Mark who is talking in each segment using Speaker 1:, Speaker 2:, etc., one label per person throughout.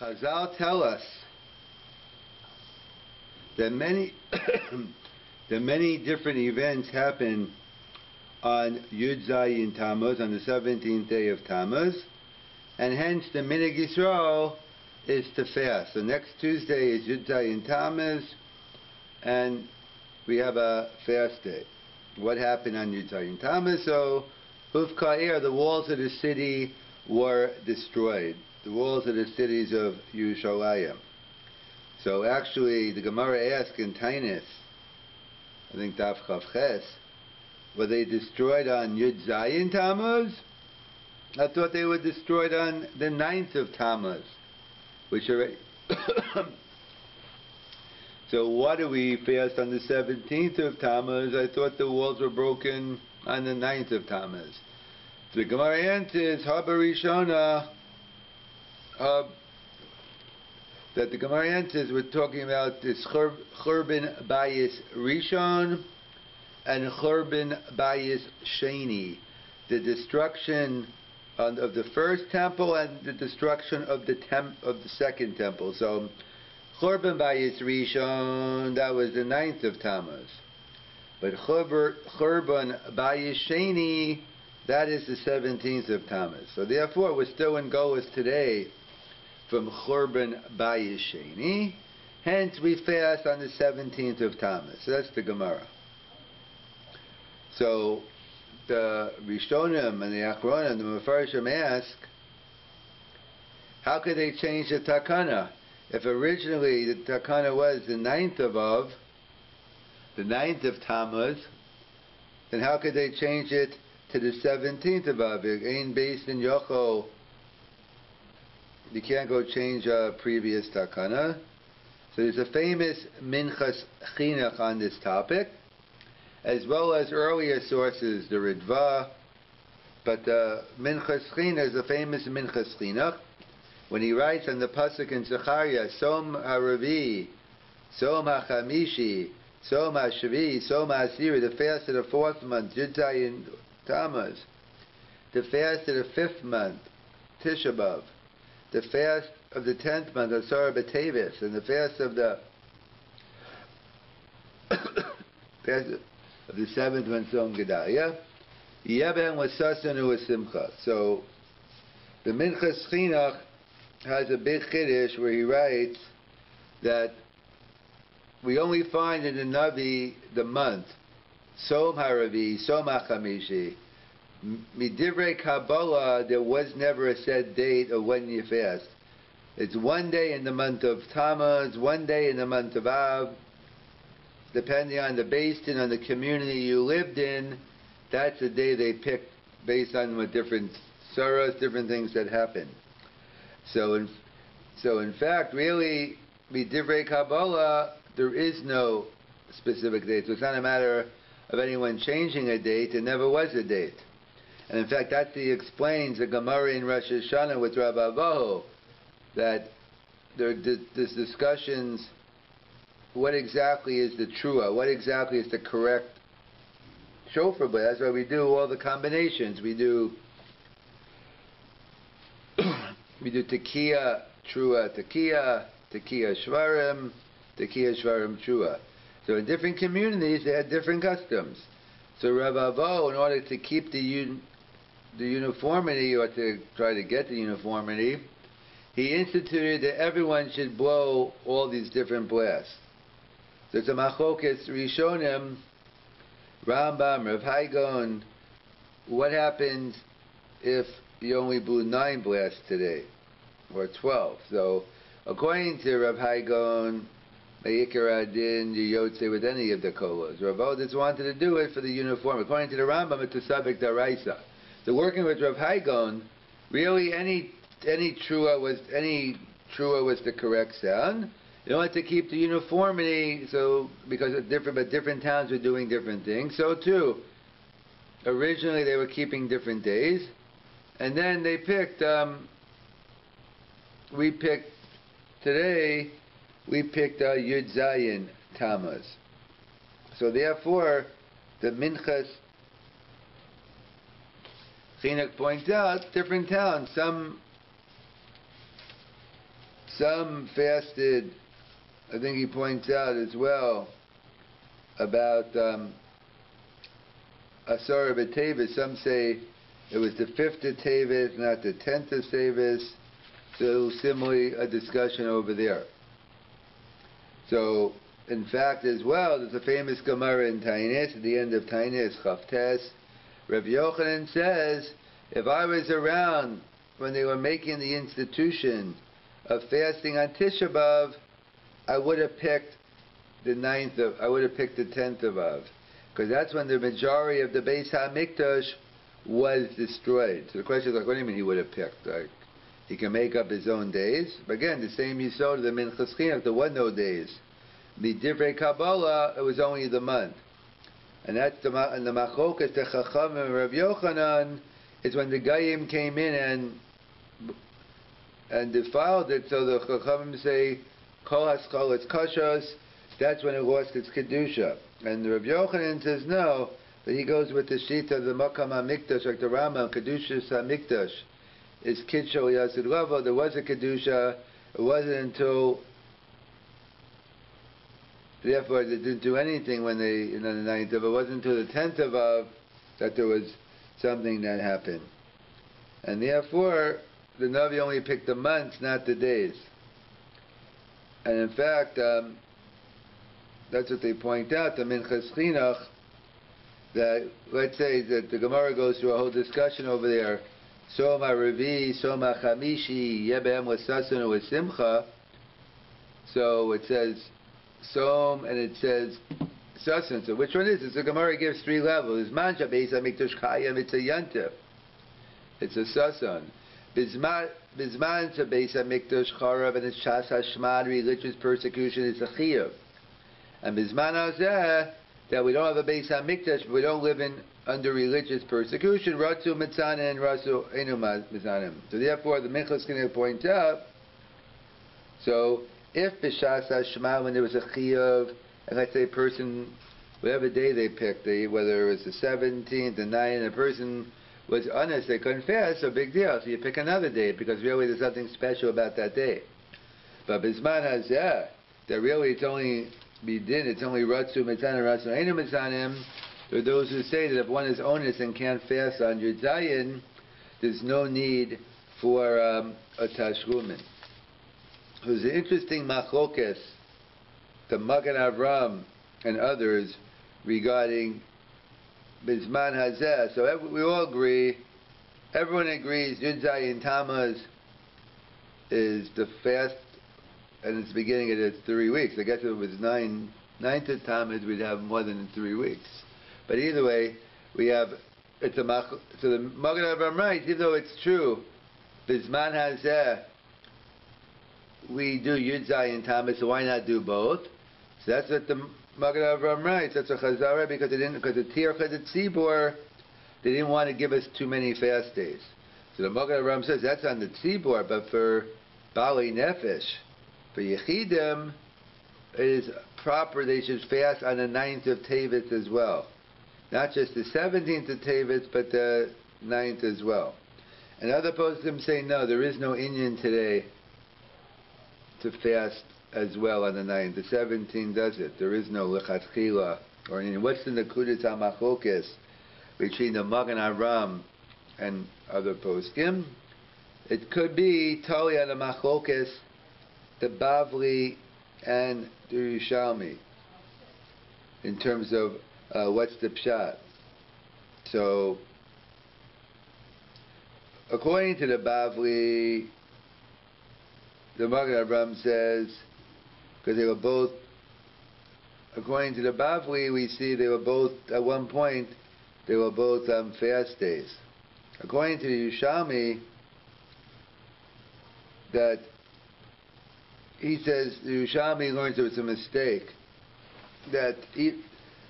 Speaker 1: Chazal tell us that many that many different events happen on Yud Zayin Tammuz, on the 17th day of Tammuz, and hence the Minhag Yisrael is to fast. So next Tuesday is Yud Zayin Tammuz, and we have a fast day. What happened on Yud Zayin Tammuz? So, Ufka'ir, the walls of the city were destroyed. The walls of the cities of Yerushalayim. So actually, the Gemara asks in Tainus, I think Daf Chav Ches, were they destroyed on Yud Zayin Tammuz? I thought they were destroyed on the 9th of Tammuz, which are. So why do we fast on the 17th of Tammuz? I thought the walls were broken on the 9th of Tammuz. The Gemara answers, Habarishona, that the Gemara answers, we're talking about this Churban Bayis Rishon and Churban Bayis Sheni, the destruction of the first temple and the destruction of the second temple. So Churban Bayis Rishon, that was the 9th of Tammuz, but Churban Bayis Sheni, that is the 17th of Tammuz. So therefore, we're still in Golas today from Churban Bayis Sheni. Hence, we fast on the 17th of Tammuz. So that's the Gemara. So the Rishonim and the Achronim, the Mefarshim ask, how could they change the Takana? If originally the Takana was the 9th of Av, the 9th of Tammuz, then how could they change it to the 17th of Av? Ain't based in Yochel. You can't go change a previous takana. So there's a famous Minchas Chinuch on this topic, as well as earlier sources, the Ritva. But the Minchas Chinuch is a famous Minchas Chinuch when he writes on the pasuk in Zechariah, Som HaRavi, Som HaChamishi, Som HaShvi, Som HaAsiri, the fast of the 4th month, Yud Zayin Tammuz, the fast of the 5th month, Tisha B'Av, the fast of the 10th month, Asar B'Tevis, and the fast of the 7th month, Tzom Gedalia, Yeben was Sasanu was Simcha. So the Minchas Chinuch has a big chiddush where he writes that we only find in the Navi the month, Som HaRavi, Som HaChamishi. Midivrei Kabbalah, there was never a set date of when you fast. It's one day in the month of Tammuz, one day in the month of Av, depending on the based on the community you lived in. That's the day they picked based on what different surahs, different things that happened. So in fact, really, Midivrei Kabbalah, there is no specific date. So it's not a matter of anyone changing a date. There never was a date. And in fact, that he explains the Gemara in Rosh Hashanah with Rabbi Avahu, that there's discussions, what exactly is the trua, what exactly is the correct shofar blast. That's why we do all the combinations. We do tekiah, trua, tekiah, tekiah shvarim, trua. So in different communities, they had different customs. So Rabbi Avahu, in order to keep the uniformity, or to try to get the uniformity, he instituted that everyone should blow all these different blasts. So it's a machlokas Rishonim, Rambam, Rav Hai Gaon, what happens if you only blew 9 blasts today, or 12? So according to Rav Hai Gaon, Me'ikar Adin, you yotze with any of the kolos. Rav Odes wanted to do it for the uniform. According to the Rambam, it's a subject daraisa. So working with Rav Hai Gaon, really any trua was the correct sound. In order to keep the uniformity, so because of different towns were doing different things. So too, originally they were keeping different days, and then they picked. We picked today. We picked Yud Zayin Tammuz. So therefore, the Minchas Chinuch points out different towns. Some fasted, I think he points out as well, about Asara B'Tevis. Some say it was the 5th of Tevis, not the 10th of Tevis. So similarly, a discussion over there. So, in fact, as well, there's a famous Gemara in Tainis, at the end of Tainis, Chavtes. Rabbi Yochanan says, if I was around when they were making the institution of fasting on Tisha B'Av, I would have picked the 10th of Av, because that's when the majority of the Beis HaMikdash was destroyed. So the question is, like, what do you mean he would have picked? Like, he can make up his own days. But again, the same you saw to the Minchas Chinuch, there were no days. The Divrei Kabbalah, it was only the month. And that's the Machokas, the Chacham and Rabbi Yochanan, is when the Goyim came in and defiled it. So the Chacham say, Kol Haskol, it's Kashos, that's when it lost its Kedusha. And the Rabbi Yochanan says no, but he goes with the Shita of the Makam HaMikdash, like the Rambam, Kedushas HaMikdash is Kidsho Yasid Lavo. There was a Kedusha. It wasn't until, therefore they didn't do anything when they, in the 9th of, it wasn't until the 10th of Av that there was something that happened. And therefore, the Navi only picked the months, not the days. And in fact, that's what they point out, the Minchas Chinuch, that, let's say that the Gemara goes through a whole discussion over there, Soma Revi, Soma Chamishi, Yebem Wasasun with Simcha. So it says Som and it says Sasun. So which one is it? The Gemara gives 3 levels. Manja Beis HaMikdash Chayim, it's a Yantif. It's a Sasun. Bizman to Beis HaMikdash Charav, and it's Shas HaShmad, religious persecution, it's a Chiyuv. And Bizman Hazeh, that we don't have a Beis HaMikdash, but we don't live under religious persecution, Ratzu Mitzanim and Ratzu Enu Mitzanim. So therefore, the Minchas Chinuch points out, so if B'Shas HaShema, when there was a Chiyuv, and let's say a person, whatever day they picked, whether it was the 17th, the 9th, the person was honest, they couldn't fast, so big deal. So you pick another day, because really there's something special about that day. But Bizman Hazeh, that really it's only Bidin, it's only Ratzu Mitzanim, Ratzu Enu Mitzanim. There are those who say that if one is honest and can't fast on Yud Zayin, there's no need for a Tashlumin. There's an interesting machlokes, the Magen Avram and others, regarding Bizman Hazeh. So we all agree, everyone agrees, Yud Zayin Tammuz is the fast, and it's beginning at its 3 weeks. I guess if it was 9th of Tammuz, we'd have more than 3 weeks. But either way, we have, it's a so the Magen Avram writes, even though it's true, Bizman Hazeh, we do Yud Zayin Tammuz, so why not do both? So that's what the Magen Avram writes. That's a Chazara, because the Tircha, the Tzibor, they didn't want to give us too many fast days. So the Magen Avram says that's on the Tzibor, but for Bali Nefesh, for Yechidim, it is proper they should fast on the 9th of Tevis as well. Not just the 17th of Tevis, but the 9th as well. And other poskim say no, there is no Inyan today to fast as well on the 9th. The 17th does it. There is no Lechatchila or Inyan. What's the Nekudas HaMachokes between the Magen Avram and other poskim? It could be totally on the Machokes, the Bavli and the Yerushalmi, in terms of what's the pshat. So, according to the Bavli, the Magen Avram says, because they were both, according to the Bavli, we see they were both, at one point, they were both fast days. According to the Yerushalmi, that he says, the Yerushalmi learns it was a mistake, that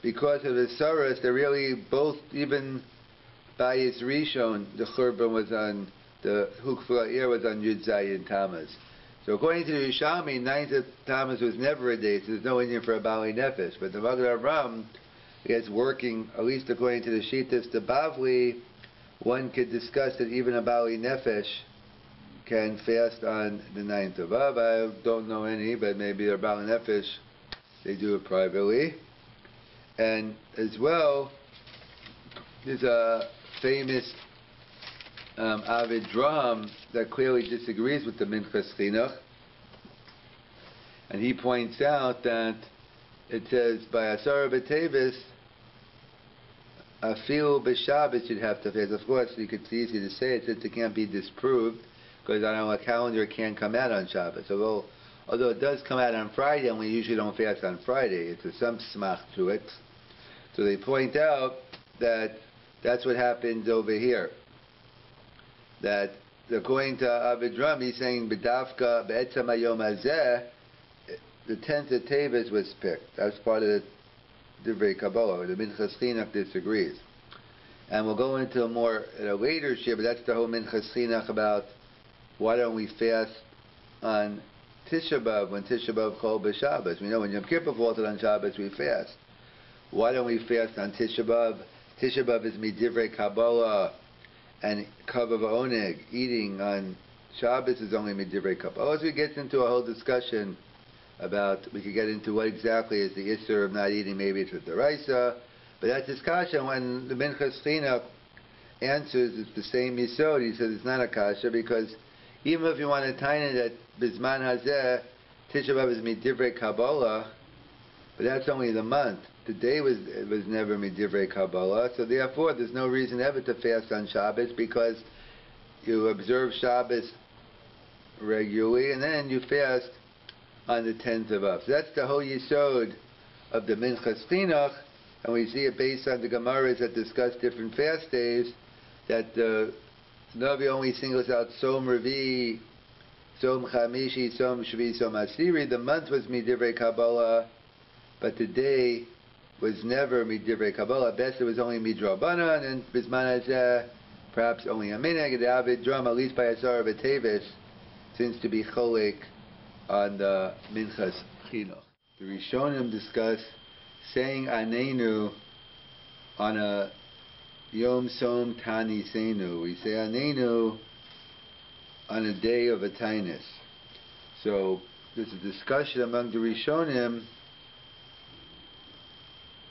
Speaker 1: because of the Saras, they're really both, even by its Rishon, the Churban was on, the Hukfla Ir was on Yud Zayin Tammuz. So according to the Yerushalmi, 9th of Tammuz was never a day, so there's no Indian for a Bali Nefesh. But the Magen Avram is working, at least according to the Shittas, the Bavli, one could discuss that even a Bali Nefesh can fast on the 9th of Av. I don't know any, but maybe they're Baal Nefesh, they do it privately. And as well, there's a famous Avid Drum that clearly disagrees with the Minchas Chinuch, and he points out that it says by Asara B'Tevis, Afilu b'Shabbat should have to fast. Of course, it's easy to say it since it can't be disproved, because on our calendar it can't come out on Shabbat. Although it does come out on Friday, and we usually don't fast on Friday, it's some smach to it. So they point out that that's what happens over here. That according to Avidram, he's saying B'davka B'etzam Hayom Hazeh, the 10th of Teves was picked. That's part of the Divrei Kabbalah. The Minchas Chinuch disagrees. And we'll go into more at a later shir, but that's the whole Minchas Chinuch about why don't we fast on Tisha B'Av when Tisha B'Av Chol B'Shabbos. We know when Yom Kippur falls on Shabbos we fast. Why don't we fast on Tisha B'Av? Tisha B'Av is Midivrei Kabbalah, and Kavav Oneg, eating on Shabbos, is only Midivrei Kabbalah. As we get into a whole discussion about, we could get into what exactly is the Isser of not eating, maybe it's a Deraisa, but that discussion, when the Minchas Chinuch answers, it's the same Yisod. He says it's not a kasha, because even if you want to tie it that Bizman Hazeh, Tisha B'Av is Midivrei Kabbalah, but that's only the month. The day was never Midivrei Kabbalah, so therefore there's no reason ever to fast on Shabbos, because you observe Shabbos regularly, and then you fast on the 10th of Av. So that's the whole Yisod of the Minchas Chinuch, and we see it based on the Gemaras that discuss different fast days, that the Navi only singles out Som Revi, Som Chamishi, Som Shvi, Som Asiri. The month was Midivrei Kabbalah, but the day was never Midivrei Kabbalah. Best it was only Midrabanan, and Bizman Hazeh, perhaps only a minhag. The Avid Drum, at least by Asara B'Tevis, seems to be cholik on the Minchas Chinuch. The Rishonim discuss saying Anenu on a Yom Som Tani Senu. We say Anenu on a day of a Tainus. So there's a discussion among the Rishonim,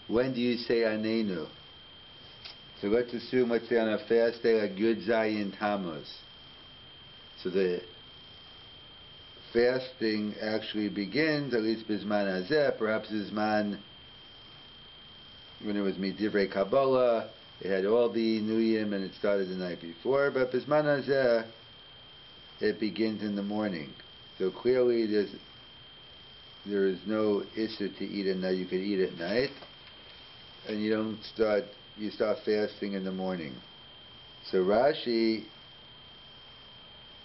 Speaker 1: when do you say Anenu? So let's assume, let's say on a fast day like Yud Zayin Tammuz. So the fasting actually begins, at least Bizman Hazeh, perhaps Bizman, when it was Midivrei Kabbalah, it had all the Nuyim and it started the night before, but Bizman Hazeh, it begins in the morning. So clearly there is no issue to eat at night. You can eat at night, and you start fasting in the morning. So Rashi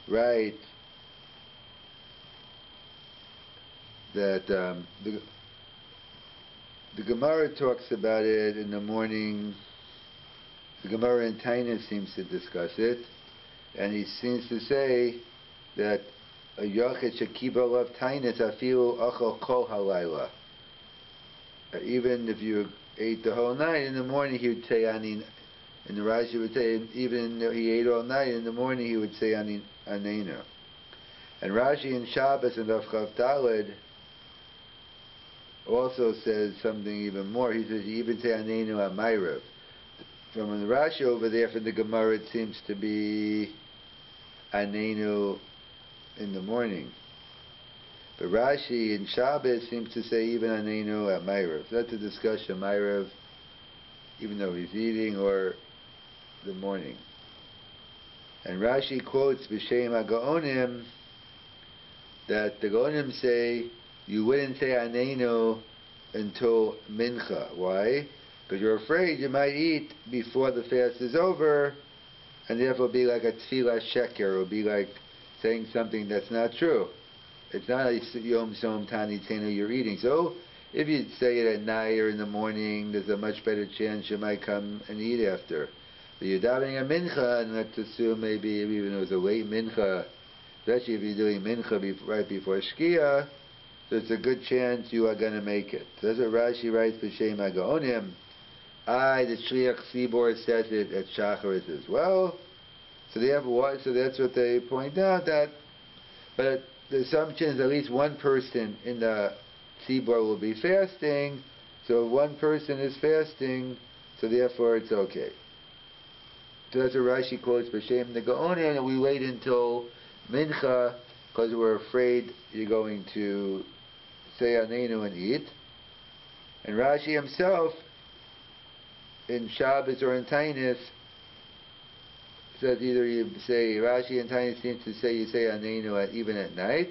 Speaker 1: writes that the Gemara talks about it in the morning. The Gemara in Tainus seems to discuss it, and he seems to say that a Yochid Shekibal of Tainus Afilu Achol Kol Halayla. Even if you ate the whole night, in the morning he would say Anin, and the Rashi would say even though he ate all night, in the morning he would say Anenu. And Rashi in Shabbos and Avchav Daled also says something even more. He says you even say Anenu Amayrav. From the Rashi over there, from the Gemara, it seems to be Anenu in the morning. But Rashi in Shabbos seems to say even Anenu at Mayrav. So that's a discussion, Mayrav, even though he's eating, or the morning. And Rashi quotes B'Shem HaGaonim that the Gaonim say you wouldn't say Anenu until Mincha. Why? Because you're afraid you might eat before the fast is over, and therefore it'll be like a tefillah sheker. It'll be like saying something that's not true. It's not a Yom Som Tani Tenu you're eating. So if you say it at night or in the morning, there's a much better chance you might come and eat after. But you're davening a mincha, and let's assume maybe even it was a late mincha, especially if you're doing mincha right before Shkia, so it's a good chance you are going to make it. So that's what Rashi writes, B'Shem HaGaonim. The Shliach Tzibor says it at Shacharis as well. So they have why. So that's what they point out, that. But the assumption is at least one person in the tzibor will be fasting. So if one person is fasting, so therefore it's okay. So that's what Rashi quotes B'Shem the Gaonim, and we wait until Mincha because we're afraid you're going to say Anenu and eat. And Rashi himself, in Shabbos or in Tainus, says either you say, Rashi and Tainus seems to say you say Anenu even at night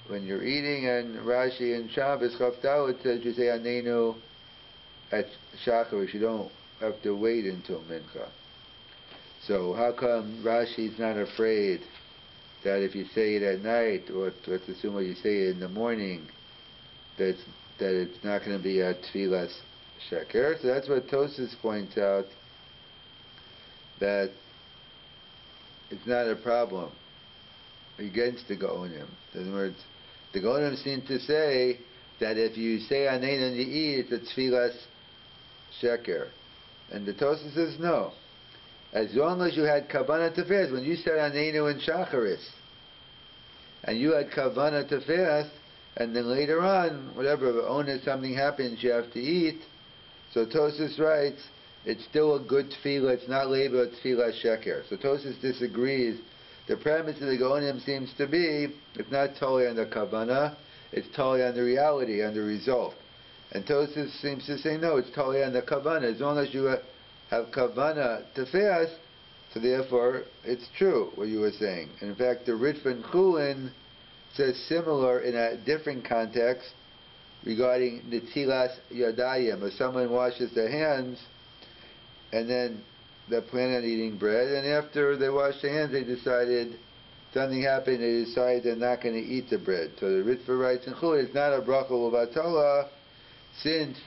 Speaker 1: when you're eating, and Rashi and Shabbos Chav says you say Anenu at Shacharis. You don't have to wait until Mincha. So how come Rashi's not afraid that if you say it at night, or let's assume what you say it in the morning, that it's not going to be a tefillas sheker? So that's what Tosfos points out, that it's not a problem against the Gaonim. In other words, the Gaonim seem to say that if you say Anein and you eat, it's a tefillas sheker. And the Tosfos says no. As long as you had kavanah to fast, when you said Aneinu and Shacharis, and you had kavanah to fast, and then later on, whatever, onus, something happens, you have to eat. So Tosfos writes, it's still a good tefillah, it's not labeled tefillah sheker. So Tosfos disagrees. The premise of the Gaonim seems to be, it's not totally on the kavanah, it's totally on the reality, on the result. And Tosfos seems to say, no, it's totally on the kavanah. As long as you have kavanah to fast, so therefore it's true what you were saying. And in fact, the Ritva and Chulin says similar in a different context regarding netilas yadayim, if someone washes their hands and then they plan on eating bread, and after they wash their hands they decided something happened, they decided they're not going to eat the bread. So the Ritva writes in Chulin, it's not a bracha u'batala, since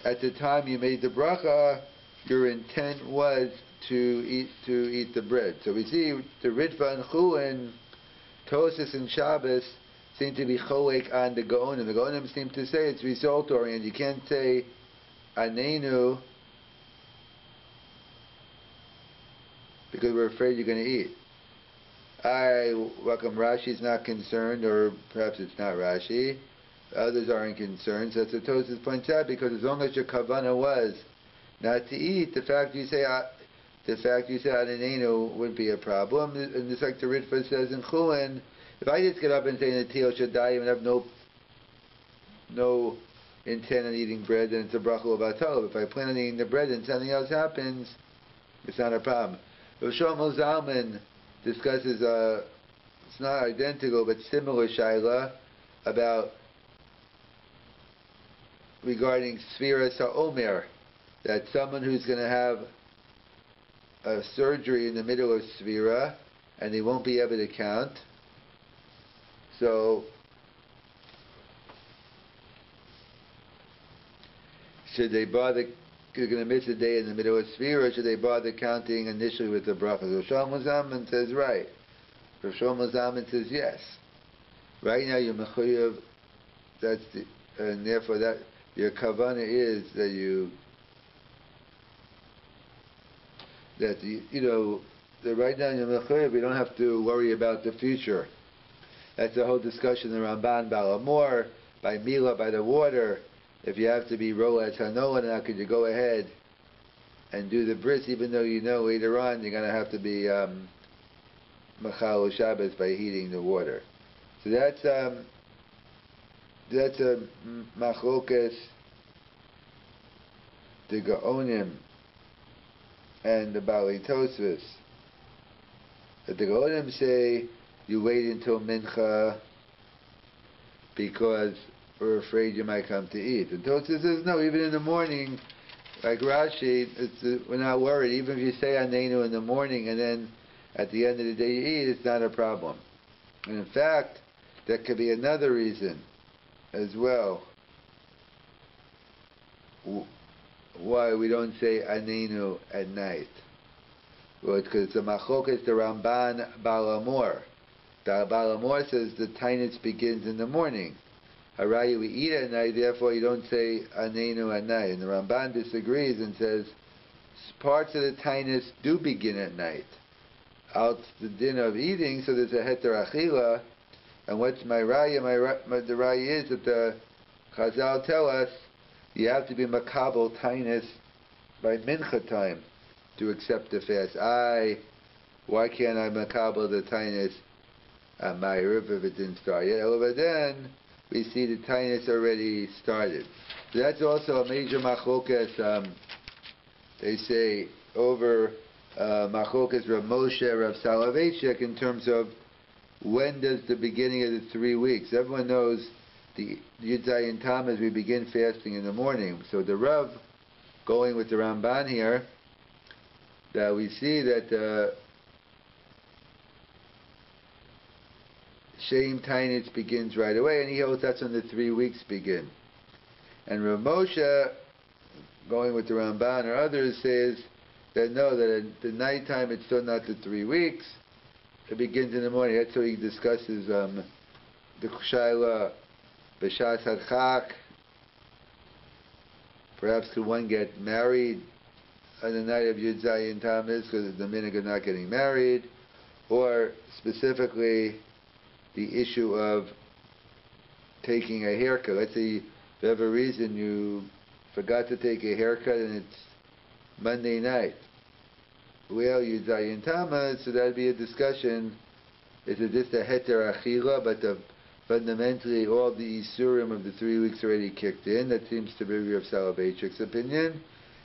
Speaker 1: at the time you made the bracha your intent was to eat the bread. So we see the Ritva and Chulin, Tosfos and Shabbos seem to be cholek on the Gaonim. The Gaonim seem to say it's result oriented. You can't say Anenu because we're afraid you're going to eat. Welcome, Rashi's not concerned, or perhaps it's not Rashi. Others aren't concerned. So that's what Tosfos points out, because as long as your kavanah was not to eat, the fact you say Anenu wouldn't be a problem. And just like the Ritva says in Chulin, if I just get up and say Netil Shaddayim and have no intent on eating bread, then it's a bracha u'batala. If I plan on eating the bread and something else happens, it's not a problem. Rav Shlomo Zalman discusses it's not identical but similar shaila about regarding Sfiras HaOmer, that someone who's going to have a surgery in the middle of Sfira and they won't be able to count. So should they bother, you're going to miss a day in the middle of Sfira, or should they bother counting initially with the brachas? Rav Shlomo Zalman says right. Rav Shlomo Zalman says yes. Right now you're mechuyev, and therefore that your kavanah is that that right now you're mechuyev, you don't have to worry about the future. That's the whole discussion in Ramban Balamor, by Mila, by the water. If you have to be Ro'at Hanoah, now could you go ahead and do the bris, even though you know later on you're going to have to be Machal Shabbos by heating the water. So that's a machlokas, the Gaonim and the Bali Tosfos. The Gaonim say you wait until Mincha because we're afraid you might come to eat. And Tosfos says no, even in the morning, like Rashi, we're not worried. Even if you say Anenu in the morning and then at the end of the day you eat, it's not a problem. And in fact, there could be another reason as well why we don't say Anenu at night. Well, it's because it's a machlokas, the Ramban Balamor. The Balamor says the tainus begins in the morning. Harayu, we eat at night, therefore you don't say Anenu at night. And the Ramban disagrees and says parts of the tainus do begin at night. out the din of eating, so there's a heter achila. And what's my raya? The raya is that the Chazal tell us you have to be makabel tainus by mincha time to accept the fast. Why can't I makabel the tainus at Ma'ariv if it didn't start yet? But then we see the tainus already started. So that's also a major machlokas. They say over machlokas Rav Moshe, Rav Soloveitchik in terms of when does the beginning of the 3 weeks. Everyone knows the Yud Zayin Tammuz we begin fasting in the morning. So the Rav, going with the Ramban here, that we see that Sheim Tainitz begins right away, and he holds that's when the 3 weeks begin. And Rav Moshe, going with the Ramban or others, says that no, that at the nighttime it's still not the 3 weeks. It begins in the morning. That's how he discusses the Shaila B'Shas Hadchak. Perhaps could one get married on the night of Yud Zayin Tammuz because the minhag of not getting married, or specifically the issue of taking a haircut. Let's say for whatever reason you forgot to take a haircut and it's Monday night. Well, Yud Zayin Tammuz, so that'd be a discussion. Is it just a heter achila, but fundamentally all the isurim of the 3 weeks already kicked in? That seems to be Rav Soloveitchik's opinion.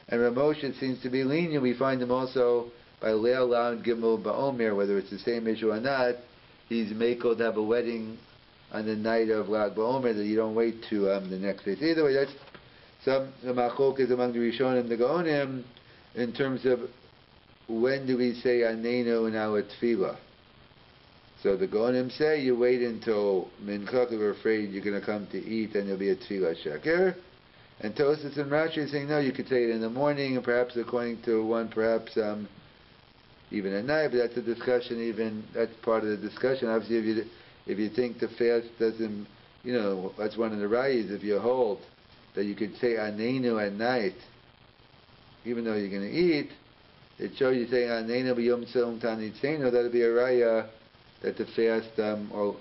Speaker 1: And Rav Moshe seems to be lenient. We find him also by Leil Lamed Gimel Ba'omer, whether it's the same issue or not. He's makel to have a wedding on the night of Lag Ba'omer, that you don't wait to the next day. So either way, that's some the machlokas among the Rishonim and the Gaonim in terms of when do we say Anenu in our tefillah. So the Gaonim say you wait until Mincha because we're afraid you're going to come to eat and there'll be a tefillah sheker. And Tosas and Rashi are saying no, you could say it in the morning, and perhaps according to one, perhaps even at night. But that's a discussion. Even that's part of the discussion. Obviously, if you think the fast doesn't, that's one of the rayas. If you hold that you could say Anenu at night, even though you're going to eat, it shows you saying Anenu b'yom tzom tanitzenu. That'll be a raya that the fast or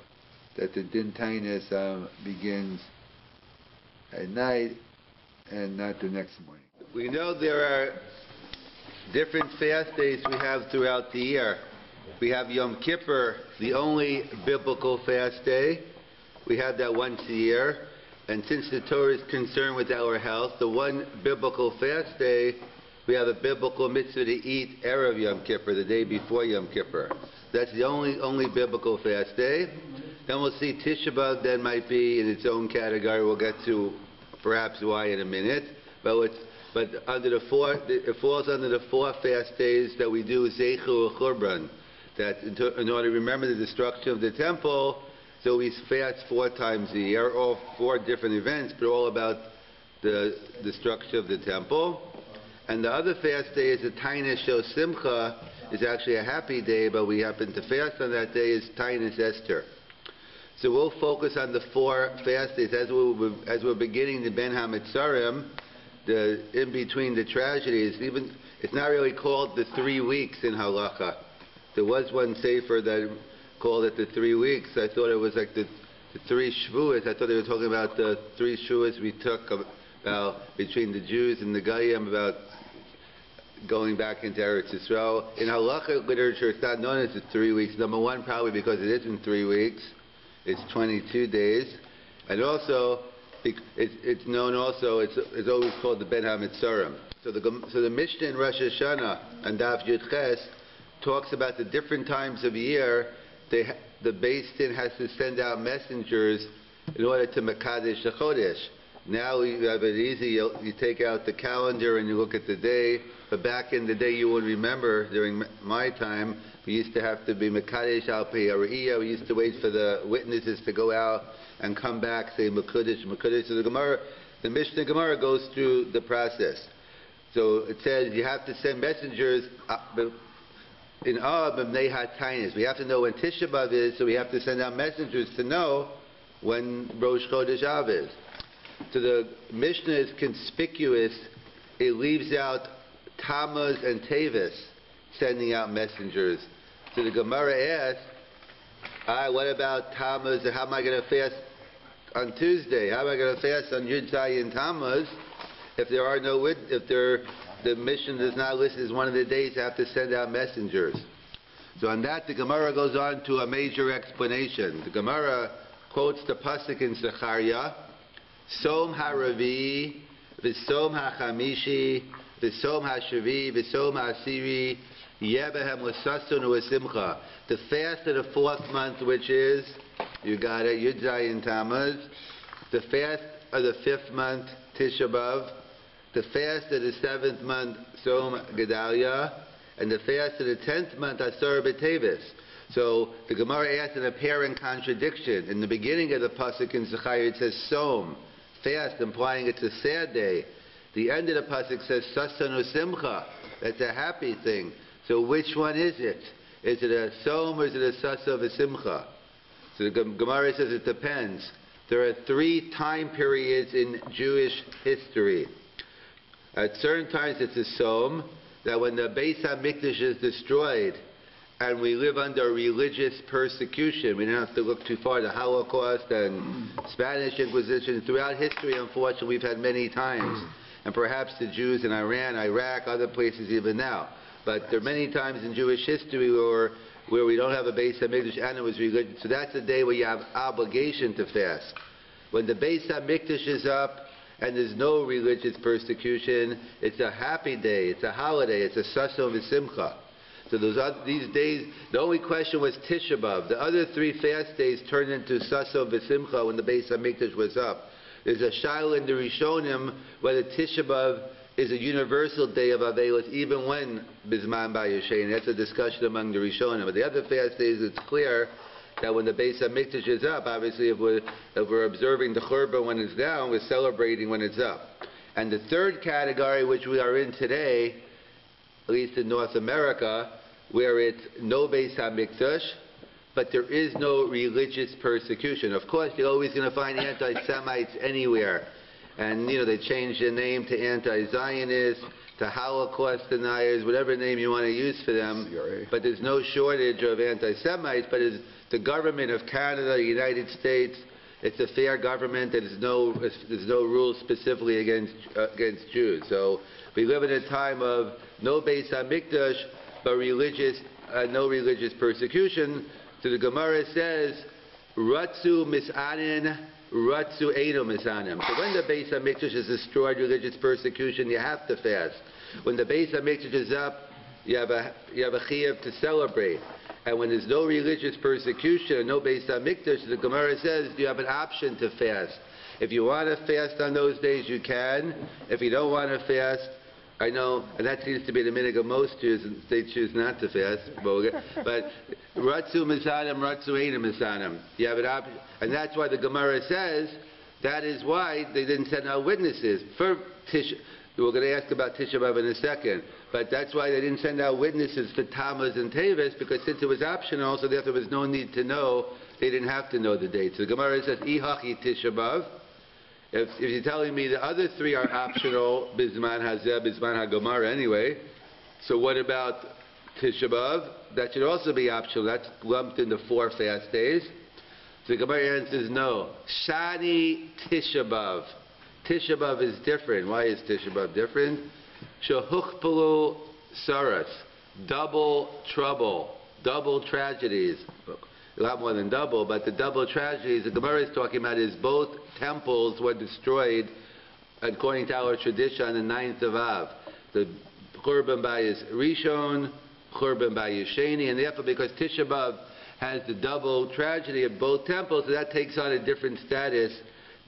Speaker 1: that the din tainus begins at night and not the next morning. We know there are different fast days we have throughout the year. We have Yom Kippur, the only biblical fast day. We have that once a year. And since the Torah is concerned with our health, the one biblical fast day, we have a biblical mitzvah to eat Erev Yom Kippur, the day before Yom Kippur. That's the only biblical fast day. Then we'll see Tisha B'Av then might be in its own category. We'll get to perhaps why in a minute. But under it falls under the 4 fast days that we do Zeichu Churban. That in order to remember the destruction of the temple, so we fast 4 times a year, all 4 different events, but all about the destruction of the temple. And the other fast day is the Tainus Shel Simcha, is actually a happy day, but we happen to fast on that day, is Tainus Esther. So we'll focus on the 4 fast days as we're beginning the Ben HaMetzarim, in between the tragedies. Even it's not really called the 3 weeks in halacha. There was one sefer that called it the 3 weeks. I thought it was like the 3 shvuas. I thought they were talking about the 3 shvuas we took about between the Jews and the Goyim about going back into Eretz Yisrael. In halacha literature, it's not known as the 3 weeks. Number one, probably because it isn't 3 weeks. It's 22 days. And also, it's known also, it's always called the Ben HaMetzarim. So the Mishnah in Rosh Hashanah and Daf Yud Ches talks about the different times of year the Beis Din has to send out messengers in order to Mekadesh the Chodesh. Now you have it easy. You take out the calendar and you look at the day. But back in the day, you would remember during my time, we used to have to be Mekadesh al Pei Ariyah. We used to wait for the witnesses to go out and come back, say Mekadesh, Mekadesh. So the Mishnah Gemara goes through the process. So it says you have to send messengers in Av of Nehat Tainus. We have to know when Tisha B'Av is, so we have to send out messengers to know when Rosh Chodesh Av is. So the Mishnah is conspicuous. It leaves out Tammuz and Tevis sending out messengers So the Gemara asks, what about Tammuz? How am I going to fast on Tuesday? How am I going to fast on Yud Zayin Tammuz if there are no the mission does not list as one of the days? I have to send out messengers. So on that, the Gemara goes on to a major explanation. The Gemara quotes the pasuk in Zechariah, Som HaRavi, V'Som HaChamishi, V'Som HaShavi, V'Som HaSiri, Yebehem L'Sasun U'Simcha. The fast of the 4th month, which is, you got it, Yud Zayin Tammuz. The fast of the 5th month, Tisha B'Av. The fast of the 7th month, Som Gedalia. And the fast of the 10th month, Asar B'Tevis. So the Gemara asks an apparent contradiction. In the beginning of the pasuk in Zechariah, it says Som, fast, implying it's a sad day. The end of the pasuk says Sasan U'Simcha, that's a happy thing. So which one is it? Is it a Som or is it a Sasa V'Simcha? So the Gemara says it depends. There are 3 time periods in Jewish history. At certain times it's a Som, that when the Beis HaMikdash is destroyed and we live under religious persecution, we don't have to look too far, the Holocaust and Spanish Inquisition. Throughout history, unfortunately, we've had many times. And perhaps the Jews in Iran, Iraq, other places even now. But there are many times in Jewish history where we don't have a Beis HaMikdash and it was religious. So that's a day where you have obligation to fast. When the Beis HaMikdash is up, and there's no religious persecution, it's a happy day, it's a holiday, it's a Saso V'Simcha. So these days, the only question was Tisha B'Av. The other 3 fast days turned into Saso V'Simcha when the Beis HaMikdash was up. There's a Shaila in the Rishonim whether Tisha B'Av is a universal day of Avelos even when Bizman B'Yoshein. That's a discussion among the Rishonim. But the other fast days, it's clear that when the Beis HaMikdash is up, obviously if we're observing the Churban when it's down, we're celebrating when it's up. And the 3rd category, which we are in today, at least in North America, where it's no Beis HaMikdash, but there is no religious persecution. Of course, you're always going to find anti-Semites anywhere. And, they change their name to anti-Zionists, to Holocaust deniers, whatever name you want to use for them. But there's no shortage of anti-Semites, but it's the government of Canada, the United States, it's a fair government. There's no rules specifically against Jews. So we live in a time of no Beis HaMikdash, but no religious persecution. So the Gemara says, Ratzu Misanin, Ratzu Eino Misanim. So when the Beis HaMikdash is destroyed, religious persecution, you have to fast. When the Beis HaMikdash is up, you have a chiyuv to celebrate. And when there's no religious persecution and no Beis HaMikdash, the Gemara says you have an option to fast. If you want to fast on those days, you can. If you don't want to fast, I know, and that seems to be the minhag of most Jews, and they choose not to fast. But Ratzu Misanim, Ratzu Eina Misanim. You have an option. And that's why the Gemara says that is why they didn't send out witnesses. For we're going to ask about Tisha B'Av in a second. But that's why they didn't send out witnesses for Tammuz and Teves, because since it was optional, so therefore there was no need to know, they didn't have to know the date. So the Gemara says, Ihachi Tisha B'Av. If you're telling me the other 3 are optional, Bizman Hazeh, Bizman HaGomara anyway, so what about Tisha B'Av? That should also be optional. That's lumped in the 4 fast days. So the Gemara answers no. Shani Tisha B'Av. Tisha B'Av is different. Why is Tisha B'Av different? Shehuchpelu saras, double trouble, double tragedies. A lot more than double, but the double tragedies the Gemara is talking about is both temples were destroyed according to our tradition on the 9th of Av. The Churban Bayis Rishon, Churban Bayis Sheni, and therefore because Tisha B'Av has the double tragedy of both temples, so that takes on a different status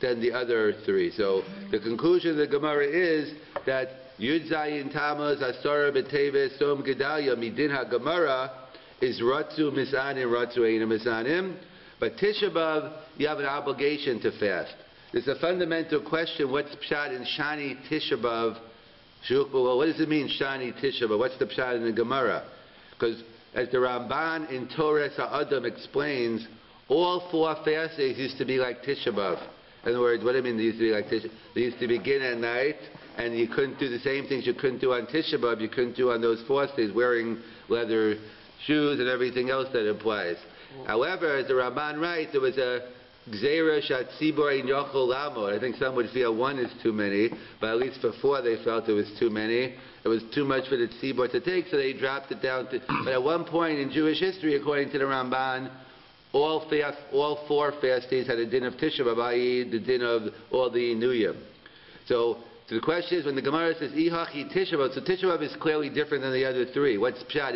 Speaker 1: than the other 3. So the conclusion of the Gemara is that Yud Zayin Tammuz, Asara B'Teves, Som Gedalia, Midin HaGemara, is Ratzu Misanim, Ratzu Eina Misanim. But Tisha B'Av, you have an obligation to fast. There's a fundamental question, what's Pshat in Shani Tisha B'Av? Well, what does it mean, Shani Tisha B'Av? What's the Pshat in the Gemara? Because as the Ramban in Torah Ha'adam explains, all 4 fast days used to be like Tisha B'Av. In other words, what do I mean they used to be like Tisha? They used to begin at night, and you couldn't do the same things you couldn't do on Tisha B'Av, you couldn't do on those fast days, wearing leather shoes and everything else that applies. However, as the Ramban writes, there was a Gzeira Shat Tzibor Ein Yochol Lamod. I think some would feel one is too many, but at least for four they felt it was too many. It was too much for the Tzibor to take, so they dropped it down to... But at one point in Jewish history, according to the Ramban, all four fast days had a din of Tisha B'Av, i.e. the din of all the Inuyim. So the question is, when the Gemara says Ihachi Tisha B'Av, so Tisha B'Av is clearly different than the other three. What's Pshat?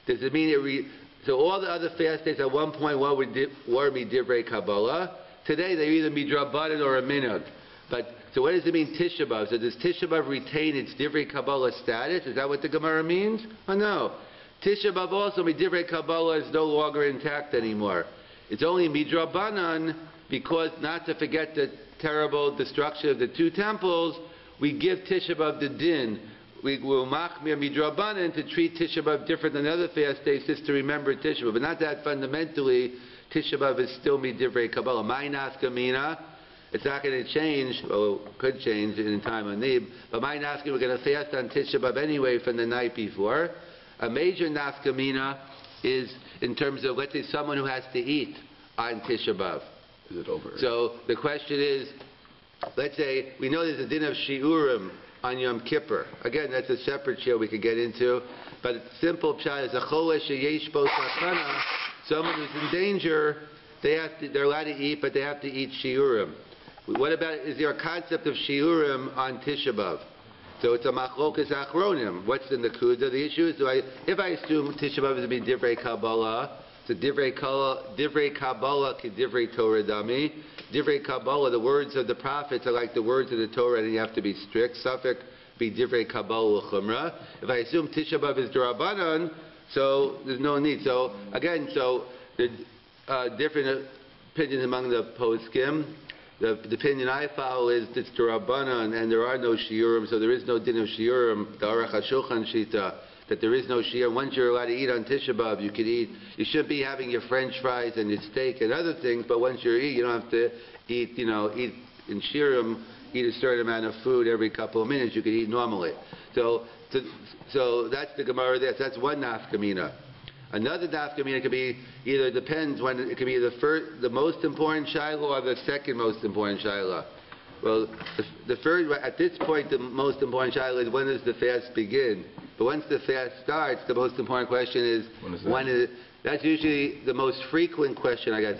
Speaker 1: Does it mean so all the other fast days at one point were Midivrei Kabbalah? Today they're either Midrabanan or a Minhag. But so what does it mean Tisha B'Av? So does Tisha B'Av retain its Divrei Kabbalah status? Is that what the Gemara means? Oh no. Tisha B'Av also Midivrei Kabbalah is no longer intact anymore. It's only Midrabanan because, not to forget the terrible destruction of the two temples, we give Tisha B'Av the din. We will machmir midrabanan to treat Tisha B'Av different than other fast days, just to remember Tisha B'Av. But not that fundamentally, Tisha B'Av is still midivrei Kabbalah. Ma'anas kamina, it's not going to change, well, it could change in time of need, but ma'anas we're going to fast on Tisha B'Av anyway from the night before. A major nafkamina is in terms of, let's say, someone who has to eat on Tisha B'Av.
Speaker 2: Is it over?
Speaker 1: So the question is, let's say, we know there's a din of shiurim on Yom Kippur. Again, that's a separate show we could get into. But simple pshat is a cholesh sheyesh bo sakana. Someone who's in danger, they're allowed to eat, but they have to eat shiurim. What about, is there a concept of shiurim on Tisha B'Av? So it's a machlokas achronim. What's the nakuda? The issue is, if I assume Tisha B'Av is to be divrei Kabbalah, so divrei Kabbalah ki divrei Torah dami. Divrei Kabbalah, the words of the prophets are like the words of the Torah, and you have to be strict. Safek be divrei Kabbalah l'chumra. If I assume Tisha B'Av is d'Rabbanan, so there's no need. So again, the different opinions among the poskim. The opinion I follow is it's d'Rabbanan, and there are no shiurim, so there is no din of shiurim. The Aruch HaShulchan Shita, that there is no shiurim. Once you're allowed to eat on Tisha B'Av, you can eat. You shouldn't be having your French fries and your steak and other things, but once you eat, you don't have to eat. Eat in shiurim. Eat a certain amount of food every couple of minutes. You can eat normally. So that's the Gemara there. So that's one nafkamina. Another nafkamina could be either, depends when, it could be the most important shiloh or the second most important shiloh. Well, the first, at this point, the most important shiloh is, when does the fast begin? But once the fast starts, the most important question is, when is it? That's usually the most frequent question I get.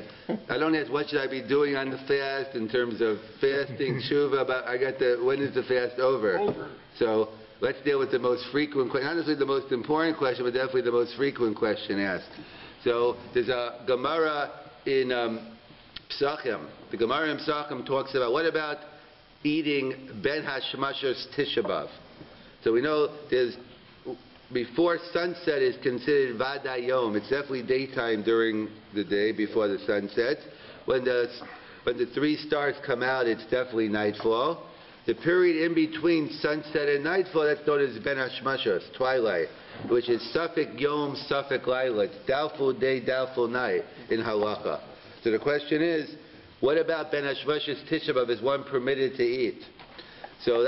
Speaker 1: I don't ask what should I be doing on the fast in terms of fasting, tshuva, but I get when is the fast over? So let's deal with the most frequent question. Not necessarily the most important question, but definitely the most frequent question asked. So there's a Gemara in Psachim. The Gemara in Psachim talks about, what about eating Ben Hashmashos Tisha B'Av? So we know there's, before sunset is considered Vadayom. It's definitely daytime during the day before the sun sets. When the three stars come out, it's definitely nightfall. The period in between sunset and nightfall, that's known as Ben Hashmashos, twilight, which is Safek Yom, Safek Laila. It's doubtful day, doubtful night in Halacha. So the question is, what about Ben Hashmashos Tisha B'Av? Is one permitted to eat? So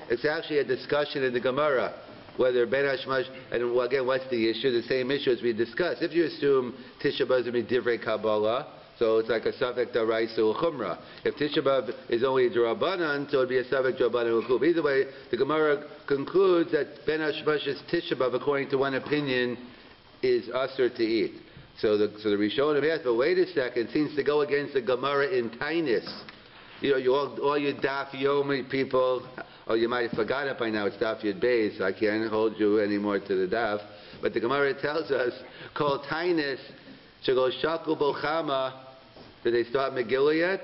Speaker 1: it's actually a discussion in the Gemara, whether Ben Hashmash, and again, what's the issue? The same issue as we discussed. If you assume Tisha B'Av is to be divrei Kabbalah, so it's like a Safek D'Oraisa L'Chumra. If Tisha B'Av is only D'Rabbanan, so it would be a Safek D'Rabbanan L'Chumra. Either way, the Gemara concludes that Ben Hashmash's Tisha B'Av, according to one opinion, is usher to eat. So the Rishonim asked, but wait a second, it seems to go against the Gemara in Tainis. All you Daf Yomi people, you might have forgotten it by now, it's Daf Yud Beis, so I can't hold you anymore to the Daf. But the Gemara tells us, called Tainis, Shagol Shaku Bochama. Did they start Megillah yet?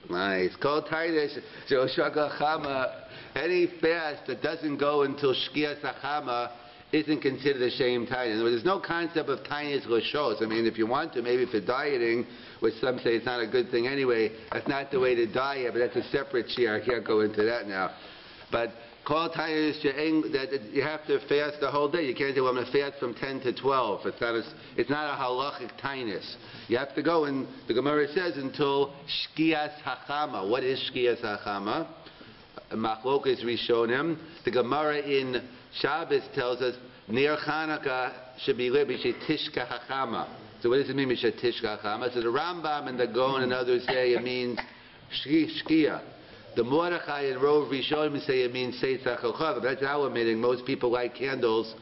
Speaker 1: Nice. Called Tainis, Shagol Shaku Chama. Any fast that doesn't go until Shkias HaChama isn't considered a shame Tainis. There's no concept of Tainis L'Shos. I mean, if you want to, maybe for dieting, which some say it's not a good thing anyway, that's not the way to diet, but that's a separate shir. I can't go into that now. But call Tainis that you have to fast the whole day. You can't say, well, I'm going to fast from 10 to 12. It's not a halachic Tainis. You have to go, and the Gemara says, until Shkias HaChama. What is Shkias HaChama? Machlokes Rishonim. The Gemara in Shabbos tells us near Hanukkah should be lit Tishka Hachama. So what does it mean Tishka Hachama? So the Rambam and the Gaon and others say it means Shkia. The Mordechai and Rov Rishonim say it means Seitzach Chochav. That's our meaning. Most people light candles,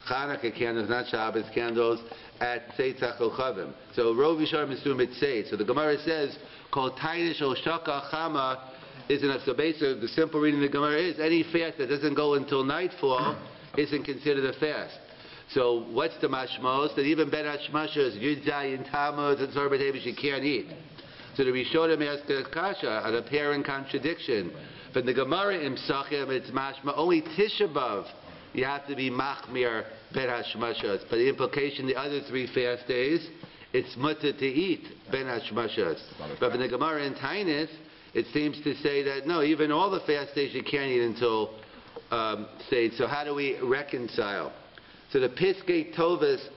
Speaker 1: Hanukkah candles, not Shabbos candles, at Seitzach Chochavim. So Rov Rishonim assume it's Seit. So the Gemara says, called Tainish or Shaka Chama is enough. So basically, the simple reading of the Gemara is any fast that doesn't go until nightfall isn't considered a fast. So what's the mashmos? That even Ben Hashmashas, Yud Zayin Tammuz, and Zorba Davish, you can't eat. So the Rishonim ask a kasha, an apparent contradiction. From the Gemara in Psachim, it's mashma, only Tisha B'Av, you have to be machmir Ben Hashmashas. But the implication, the other 3 fast days, it's mutter to eat Ben Hashmashas. But in the Gemara in Tainis, it seems to say that no, even all the fast days you can't eat until Seit. So how do we reconcile? So the Piskei Tosas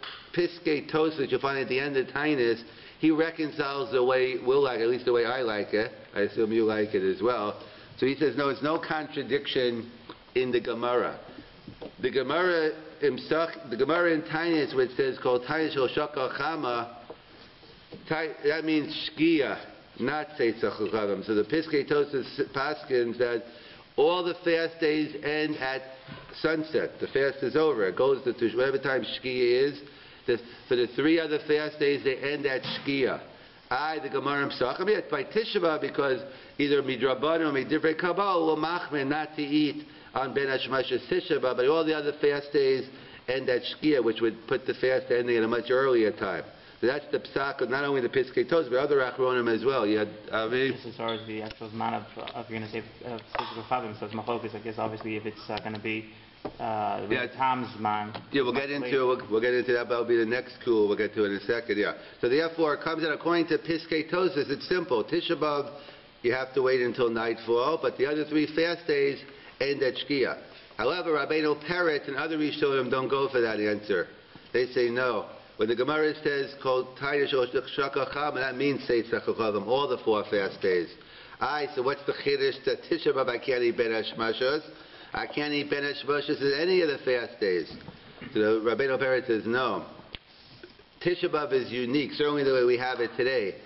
Speaker 1: you'll find at the end of Tainis, he reconciles the way we'll like it, at least the way I like it. I assume you like it as well. So he says, no, it's no contradiction in the Gemara. The Gemara in Tainis, which says called Tainis Shel Shaka Chama, that means Shkia, not Seitzach Chochavim. So the Piskei Tosas paskins that all the fast days end at sunset. The fast is over. It goes to whatever time Shkia is. For the 3 other fast days, they end at Shkia. The Gemara in Psachim, it's by Tisha B'Av because either Midrabban or Midivrei Kabbalah will machmir not to eat on Ben Hashmash's Tisha B'Av, but all the other fast days end at Shkia, which would put the fast ending at a much earlier time. So that's the psak of not only the Piskei Tosas, but other Achronim as well. You had
Speaker 2: just as far as the actual amount of you're going to say physical chavim, so it's machlokas. I guess obviously if it's going to be Tom's man.
Speaker 1: Yeah, we'll get into that. That'll be the next cool. We'll get to it in a second. Yeah. So therefore, it comes out according to Piskei Tosas. It's simple. Tisha B'Av, you have to wait until nightfall, but the other 3 fast days end at Shkia. However, Rabbeinu Peret and other Rishonim don't go for that answer. They say no. When the Gemara says called Tainish or Shaka Chama, that means Seitzach Chochavim, all the 4 fast days. So what's the chiddush that Tisha B'Av I can't eat Ben Hashmashas? I can't eat Ben Hashmashas at any of the fast days. So the Rabbeinu Peret says no. Tisha B'Av is unique, certainly the way we have it today.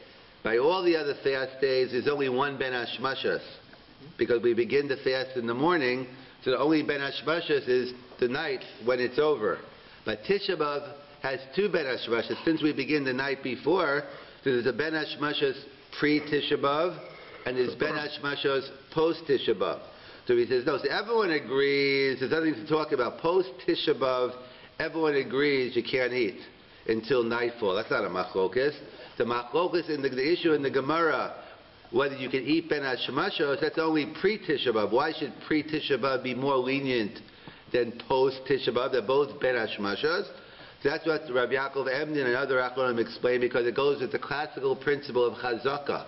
Speaker 1: By all the other fast days, there's only 1 Ben Hashmashas, because we begin the fast in the morning. So the only Ben Hashmashas is the night when it's over. But Tisha B'Av has 2 Ben Hashmashas. Since we begin the night before, so there's a Ben Hashmashas pre-Tisha B'Av, and there's Ben Hashmashas post-Tisha B'Av. So he says, no, so everyone agrees, there's nothing to talk about. Post-Tisha B'Av, everyone agrees you can't eat until nightfall. That's not a machlokas. The machlokas, in the issue in the Gemara, whether you can eat Ben Hashmashos, that's only pre-Tisha B'Av. Why should pre-Tisha B'Av be more lenient than post-Tisha B'Av? They're both Ben Hashmashos. So that's what Rabbi Yaakov Emden and other Achronim explain, because it goes with the classical principle of Chazakah,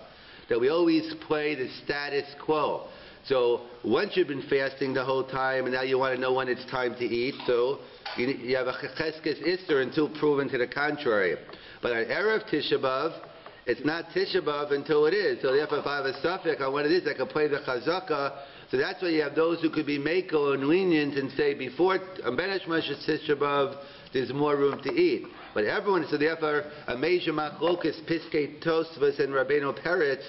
Speaker 1: that we always play the status quo. So once you've been fasting the whole time and now you want to know when it's time to eat, so you have a Cheskes Ister until proven to the contrary. But on Erev Tisha B'Av, it's not Tisha B'Av until it is. So therefore, if I have a suffix on what it is, I can play the Chazakah. So that's why you have those who could be makel and lenient and say before Ben Hashmashas Tisha B'Av, there's more room to eat. But everyone, so therefore, a major machlokas, Piskei Tosas and Rabbeinu Peret,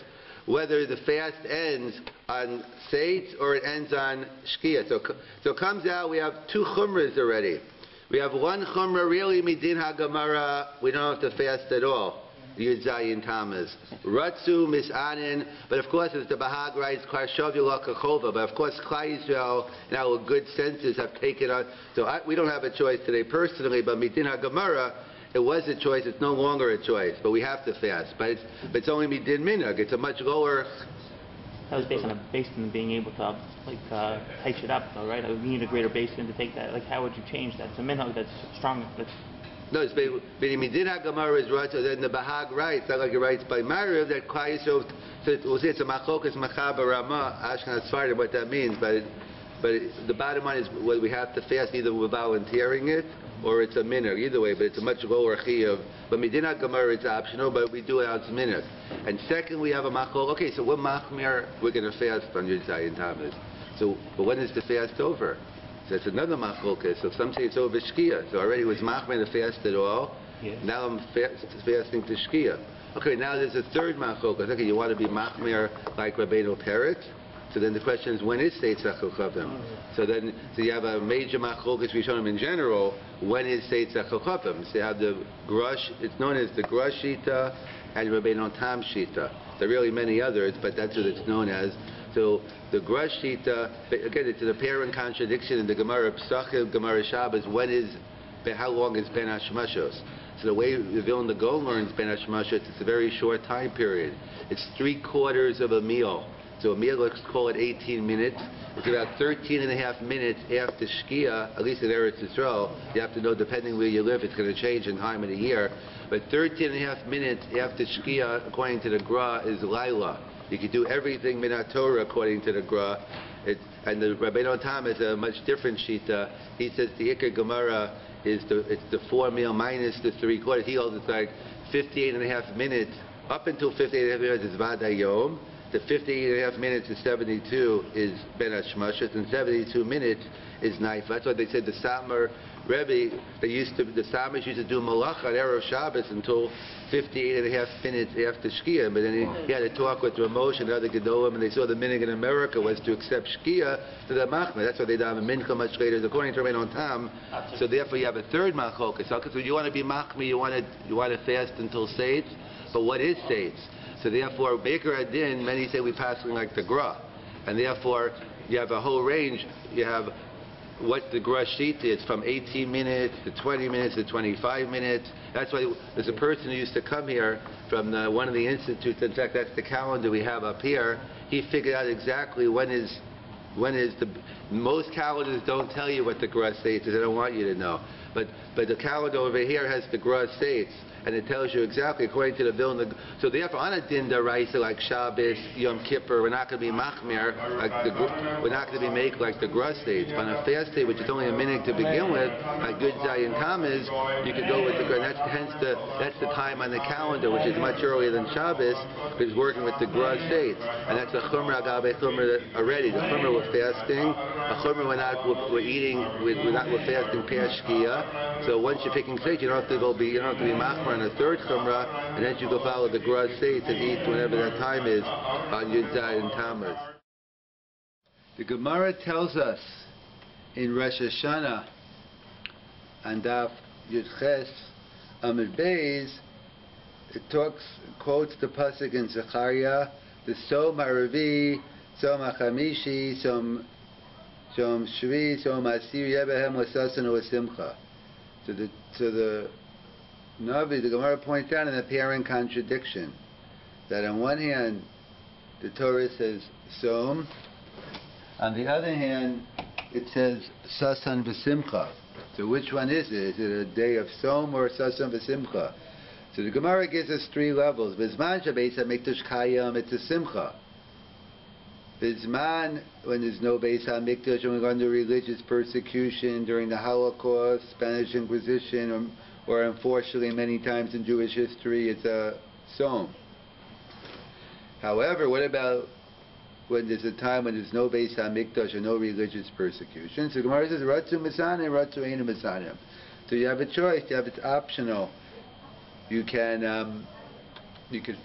Speaker 1: whether the fast ends on Seit or it ends on Shkia. So it comes out we have 2 chumras already. We have 1 chumra, really, midin ha-Gemara, we don't have to fast at all. Yud Zayin Tammuz. Ratzu misanin, but of course, as the Bahag writes, Karshavyu Lakachova, but of course, Klai Yisrael and our good senses have taken on. So we don't have a choice today personally, but midin ha-Gemara, it was a choice, it's no longer a choice, but we have to fast. But it's only midin minhag, it's a much lower.
Speaker 2: That was based on being able to tighten it up, though, right? We need a greater basin to take that. Like, how would you change that? It's a minhag that's strong.
Speaker 1: No, it's midin ha-Gemara is right. So then the Bahag writes, not like he writes by Mariv, that Klai Yisrael. So we'll say it's a machokas machaber ramah Ashkenaz Sfardim, what that means. But the bottom line is whether we have to fast, either we're volunteering it or it's a minhag. Either way, but it's a much lower chiyuv. But midin ha-Gemara, it's optional, but we do it as minhag. And second, we have a machol. Okay, so we're machmir, we're going to fast on Yud Zayin Tammuz. So, but when is the fast over? So that's another machlokas. So some say it's over shkia. So already it was machmer to fast at all.
Speaker 2: Yes.
Speaker 1: Now I'm fasting to shkia. Okay, now there's a third machlokas. Okay, you want to be machmer like Rabbeinu Peret? So then the question is, when is Seit Zachochavim? So you have a major machlokas Rishonim in general. When is Seit Zachochavim? So you have the Grush. It's known as the Grush Shita and Rabbeinu Tam Shita. There are really many others, but that's what it's known as. So the Grush Shita, again, it's an apparent contradiction in the Gemara Pesachim, Gemara Shabbos. How long is Ben Hashmashos? So the way the Vilna Gaon learns Ben Hashmashos, it's a very short time period. It's 3/4 of a meal. So a meal, let's call it 18 minutes. It's about 13 and a half minutes after Shkia, at least in Eretz Yisrael. You have to know, depending where you live, it's going to change in time of the year. But 13 and a half minutes after Shkia, according to the Gra, is Laila. You can do everything Minat Torah according to the Gra. And the Rabbeinu Tam is a much different Shita. He says the Iker Gemara is it's the 4 meal minus the 3/4. He holds it's like 58 and a half minutes. Up until 58 and a half minutes is Vadayom. The 58 and a half minutes is 72 is Ben Hashmashos, and 72 minutes is Naifa. That's why they said the Samer Rebbe, the Samers used to do Malach on Erev Shabbos until 58 and a half minutes after Shkia. But then he had to talk with Ramosh and other Gedolim, and they saw the minhag in America was to accept Shkia to the Machmer. That's why they daven Mincha much later, according to Rabbeinu Tam. So therefore you have a third Machokas. So you want to be Machmer, you want to fast until Seitz. But what is Seitz? So therefore, Baker Adin, many say we pass like the Gra. And therefore, you have a whole range. You have what the Gra sheet is, from 18 minutes to 20 minutes to 25 minutes. That's why there's a person who used to come here from one of the institutes. In fact, that's the calendar we have up here. He figured out exactly when is the... Most calendars don't tell you what the Gra states is. They don't want you to know. But the calendar over here has the Gra states. And it tells you exactly according to the Vilna. So therefore, on a din daraisa like Shabbos, Yom Kippur, we're not going to be machmir, we're not going to be make like the Gra states. But on a fast day, which is only a minute to begin with, like Good Zayin Tammuz, you could go with the Gra. That's the time on the calendar, which is much earlier than Shabbos, because it's working with the Gra states. And that's a chumrah agabe chumrah already. The chumrah we're fasting, a chumrah we're fasting past Shkia. So once you're picking states, you don't have to be machmir on a third chumrah, and then you go follow the Gra states and eat whenever that time is on Yud Zayin Tammuz. The Gemara tells us in Rosh Hashanah and Daf Yud Ches Amud Beis, it quotes the pasuk in Zechariah, the Som HaRavi, Som HaChamishi, Som Shvi, Som Asir Yebehem L'Sasan U'Simcha. So the Navi, the Gemara points out an apparent contradiction, that on one hand the Torah says Som, on the other hand it says Sasan V'Simcha. So which one is it? Is it a day of Som or Sasan V'Simcha? So the Gemara gives us 3 levels. V'zman Beis HaMikdash Kayam, it's a Simcha. V'zman, when there's no Beis HaMikdash, when we're under religious persecution during the Holocaust, Spanish Inquisition, or unfortunately many times in Jewish history, it's a Som. However, what about when there's a time when there's no Beis HaMikdash or no religious persecution? So Gemara says, Ratzu Misanim, Ratzu Einu Misanim. So you have a choice, it's optional. You can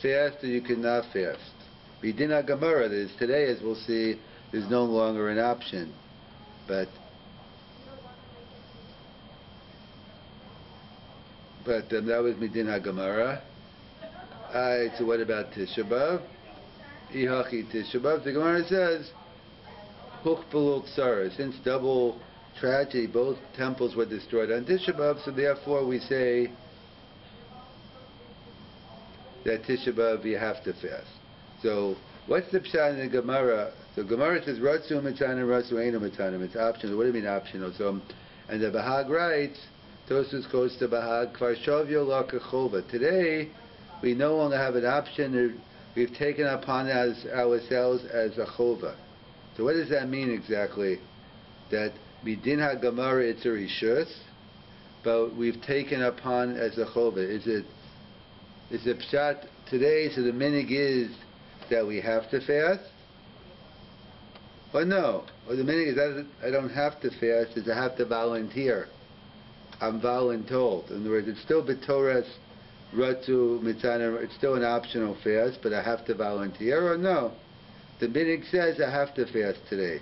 Speaker 1: fast or you can not fast. B'din Gemara, that is today, as we'll see, is no longer an option. But that was Midin HaGemara. So what about Tisha B'Av? Ihachi Tisha B'Av. The Gemara says, Huchpelul Tzara. Since double tragedy, both temples were destroyed on Tisha B'Av, so therefore we say that Tisha B'Av you have to fast. So what's the pshat in the Gemara? So Gemara says, Ratzu Mitanim, Ratzu Einu Mitanim. It's optional. What do you mean optional? So, and the Bahag writes, Tosus goes to Bahag, Kvar Shavyo La Kechova. Today, we no longer have an option. We've taken upon ourselves as a chova. So what does that mean exactly? That Midin HaGemara it's a rishus, but we've taken upon as a chova. Is it pshat today? So the minhag is that we have to fast. Or no. Or the meaning is that I don't have to fast, is I have to volunteer. I'm voluntold. In other words, it's still b'toras ratu mitzana, it's still an optional fast, but I have to volunteer, or no? The minig says I have to fast today.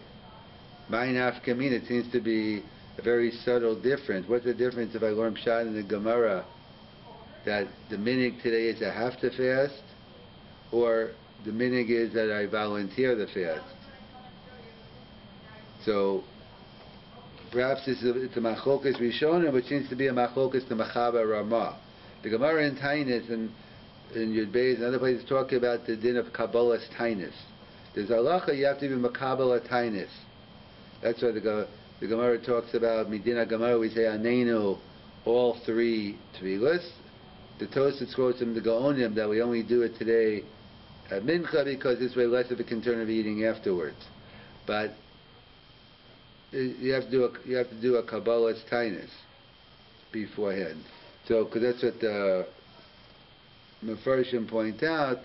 Speaker 1: Ma'in afkamin, it seems to be a very subtle difference. What's the difference if I learn pshat in the Gemara that the minig today is I have to fast, or the minig is that I volunteer the fast? So perhaps it's a machlokas rishonim, which seems to be a machlokas to Machaba Ramah. The Gemara in Tainus and in Yud Beis and other places talk about the din of Kabbalah's Tainus. There's halacha you have to be Makabbalah Tainus. That's why the Gemara talks about Midina Gemara. We say Anenu all three tefillas. The Tosafos quotes from the Gaonim that we only do it today at Mincha because this way less of a concern of eating afterwards. But you have to do a Kabbalah's Tainus beforehand. So, because that's what the Mefarshim point out,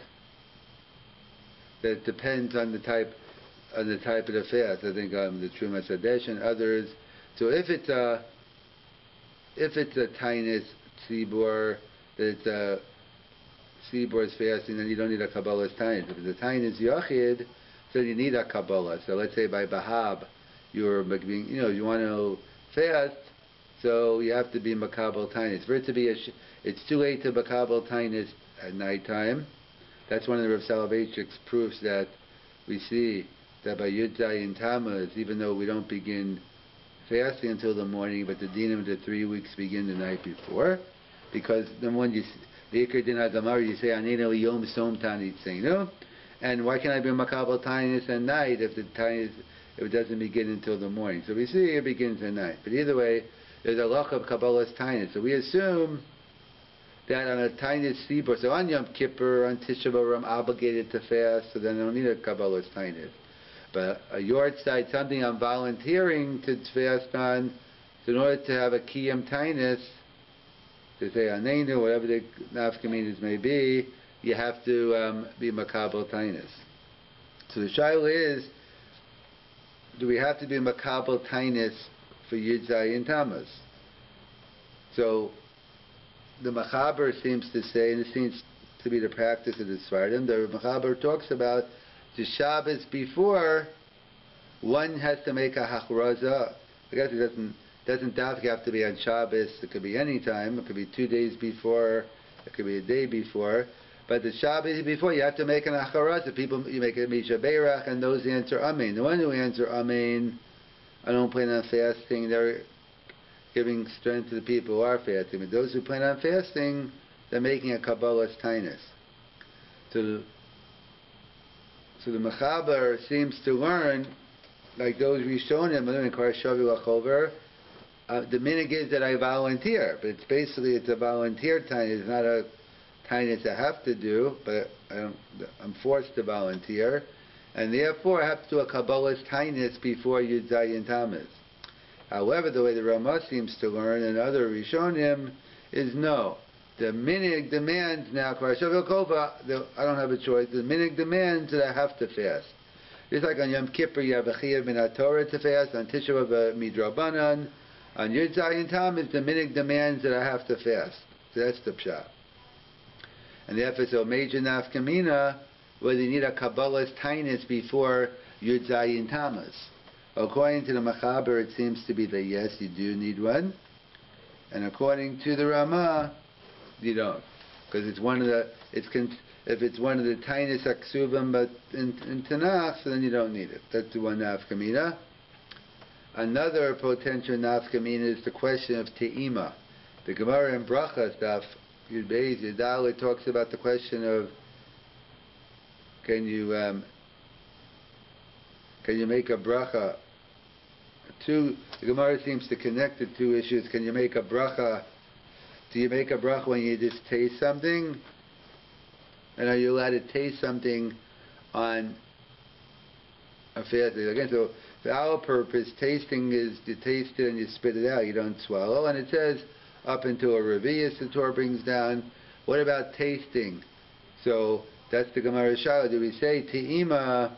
Speaker 1: that it depends on the type of the fast. I think the Trumas Hadesh and others. So if it's a Tainus Tzibor, that it's a Tzibor's fasting, then you don't need a Kabbalah's Tainus. If it's a Tainus Yachid, so you need a Kabbalah. So let's say by Bahab, you want to fast, so you have to be Makabal Tainus. For it to be it's too late to Makabal Tainus at nighttime. That's one of the Rav Soloveitchik's proofs that we see that by Yud Zayin Tammuz, even though we don't begin fasting until the morning, but the dinim of the 3 weeks begin the night before, because then when the Iker Din HaGamar, you say Aninu Yom Som Tanit Seinu, and why can't I be Makabal Tainus at night if it doesn't begin until the morning? So we see it begins at night. But either way, there's a lach of Kabbalah's Tainus. So we assume that on a Tainus Sibor, so on Yom Kippur, on Tisha B'Av, I'm obligated to fast, so then I don't need a Kabbalah's Tainus. But a yahrzeit, something I'm volunteering to fast on, so in order to have a Kiyam Tainus, to say Anenu, whatever the nafkaminas may be, you have to be Makabal Tainus. So the shaila is, do we have to be Makabal Tainus for Yud Zayin Tammuz? So the Machaber seems to say, and this seems to be the practice of the Sfardim, the Machaber talks about the Shabbos before, one has to make a hachraza. I guess it doesn't have to be on Shabbos. It could be any time. It could be 2 days before. It could be a day before. But the Shabbos before, you have to make an hachraza. You make a Misha Beirach, and those answer Amen. The one who answer Amen, I don't plan on fasting. They're giving strength to the people who are fasting. But those who plan on fasting, they're making a Kabbalah's Tainus. So the Mechaber seems to learn, like those Rishonim, the minig is that I volunteer, but it's a volunteer Tainus. It's not a Tainus I have to do, but I'm forced to volunteer, and therefore I have to do a Kabbalah's Tainus before Yud Zayin Tammuz. However, the way the Ramah seems to learn and other Rishonim is no. The minig demands now, I don't have a choice. The minig demands that I have to fast. Just like on Yom Kippur, you have a chiyuv min HaTorah to fast. On Tisha B'Av, midrabanan. On Yud Zayin Tammuz, the minig demands that I have to fast. So that's the pshat. And therefore, so major nafkamina, whether you need a Kabbalah's Tainus before Yud Zayin Tammuz. According to the Machaber, it seems to be that yes, you do need one. And according to the Ramah, you don't, because it's one of the. If it's one of the Tainus Aksubim, but in Tanakh, so then you don't need it. That's the one nafkamina. Another potential nafkamina is the question of te'ima. The Gemara in Brachas, Daf Yud Beis Yudale, talks about the question of can you make a bracha? The Gemara seems to connect the two issues. Can you make a bracha? Do you make a bracha when you just taste something? And are you allowed to taste something on a fast day? Again, so for our purpose, tasting is you taste it and you spit it out. You don't swallow. And it says up into a revius the Torah brings down. What about tasting? So that's the Gemara Shala. Do we say te'ima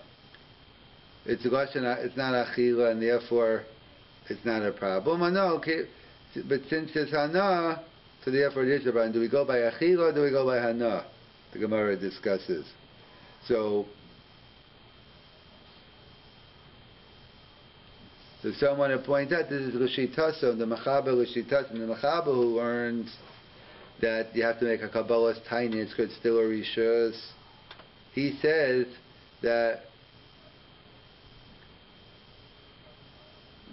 Speaker 1: it's not achila, and therefore it's not a problem. Oh, no, okay, but since it's hana, so therefore it is a problem. Do we go by achila or do we go by hana? The Gemara discusses. So someone to point out, this is Rishitaso, the Mechaber Rishitaso, the Mechaber who learns that you have to make a Kabbalah's tiny, it's still a Rishus. He says that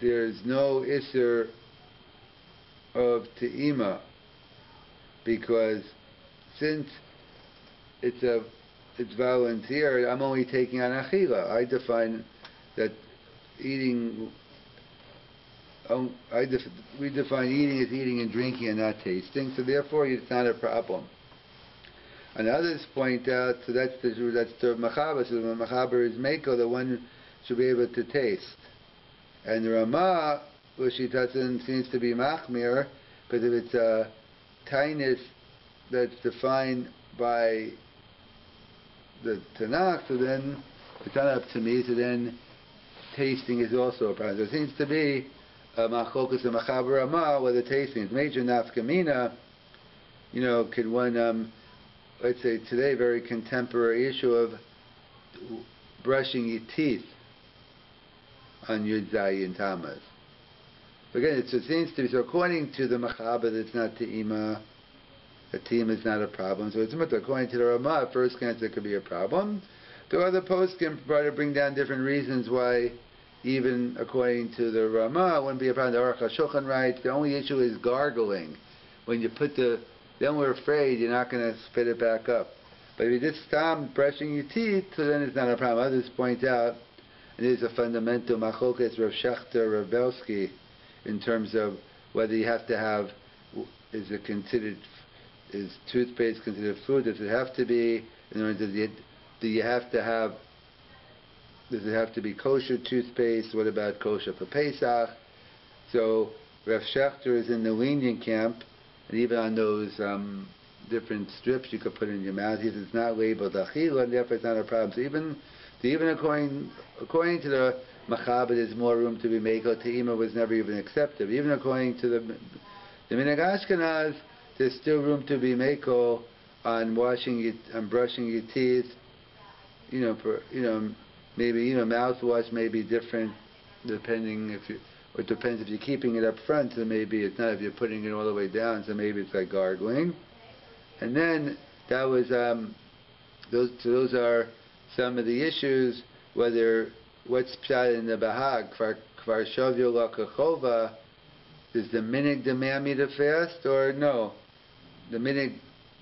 Speaker 1: there's no Isser of Te'ima, because since it's volunteer, I'm only taking on Achila. I define that eating, we define eating as eating and drinking and not tasting, so therefore it's not a problem. And others point out, so that's the Mechaber, so the Mechaber is Meiko, the one should be able to taste. And the Ramah, which he doesn't, seems to be Machmir, because if it's a tinus that's defined by the Tanakh, so then it's not up to me, so then tasting is also a problem. So it seems to be Machokus and Mechaber Ramah, whether tasting is major nafkamina, can one, let's say today, very contemporary issue of brushing your teeth on Yud Zayin Tammuz. Again, it seems to be, so according to the Mechaber, it's not Te'ima, a Te'ima is not a problem. So it's according to the Ramah, at first glance, it could be a problem. The other posts can try to bring down different reasons why, even according to the Ramah, it wouldn't be a problem. The Aruch HaShulchan writes, the only issue is gargling. When you put then we're afraid you're not going to spit it back up. But if you just stop brushing your teeth, so then it's not a problem. Others point out, it is a fundamental machlokas Rav Shechter, Rav Belsky, in terms of whether you have to have, is toothpaste considered food? Does it have to be? In other words, does it have to be kosher toothpaste? What about kosher for Pesach? So Rav Shechter is in the lenient camp, and even on those different strips you could put in your mouth, he says it's not labeled achila, and therefore it's not a problem. So even according to the Mechaber, there's more room to be meiko. Te'ima was never even accepted. Even according to the Minhag Ashkenaz, there's still room to be meiko on brushing your teeth. Maybe mouthwash may be different depending it depends if you're keeping it up front. So maybe it's not if you're putting it all the way down. So maybe it's like gargling. And then that was those are some of the issues. Whether what's pshat in the Bahag, kvar shavyo lakachova, does the minhag demand me to fast or no? The minhag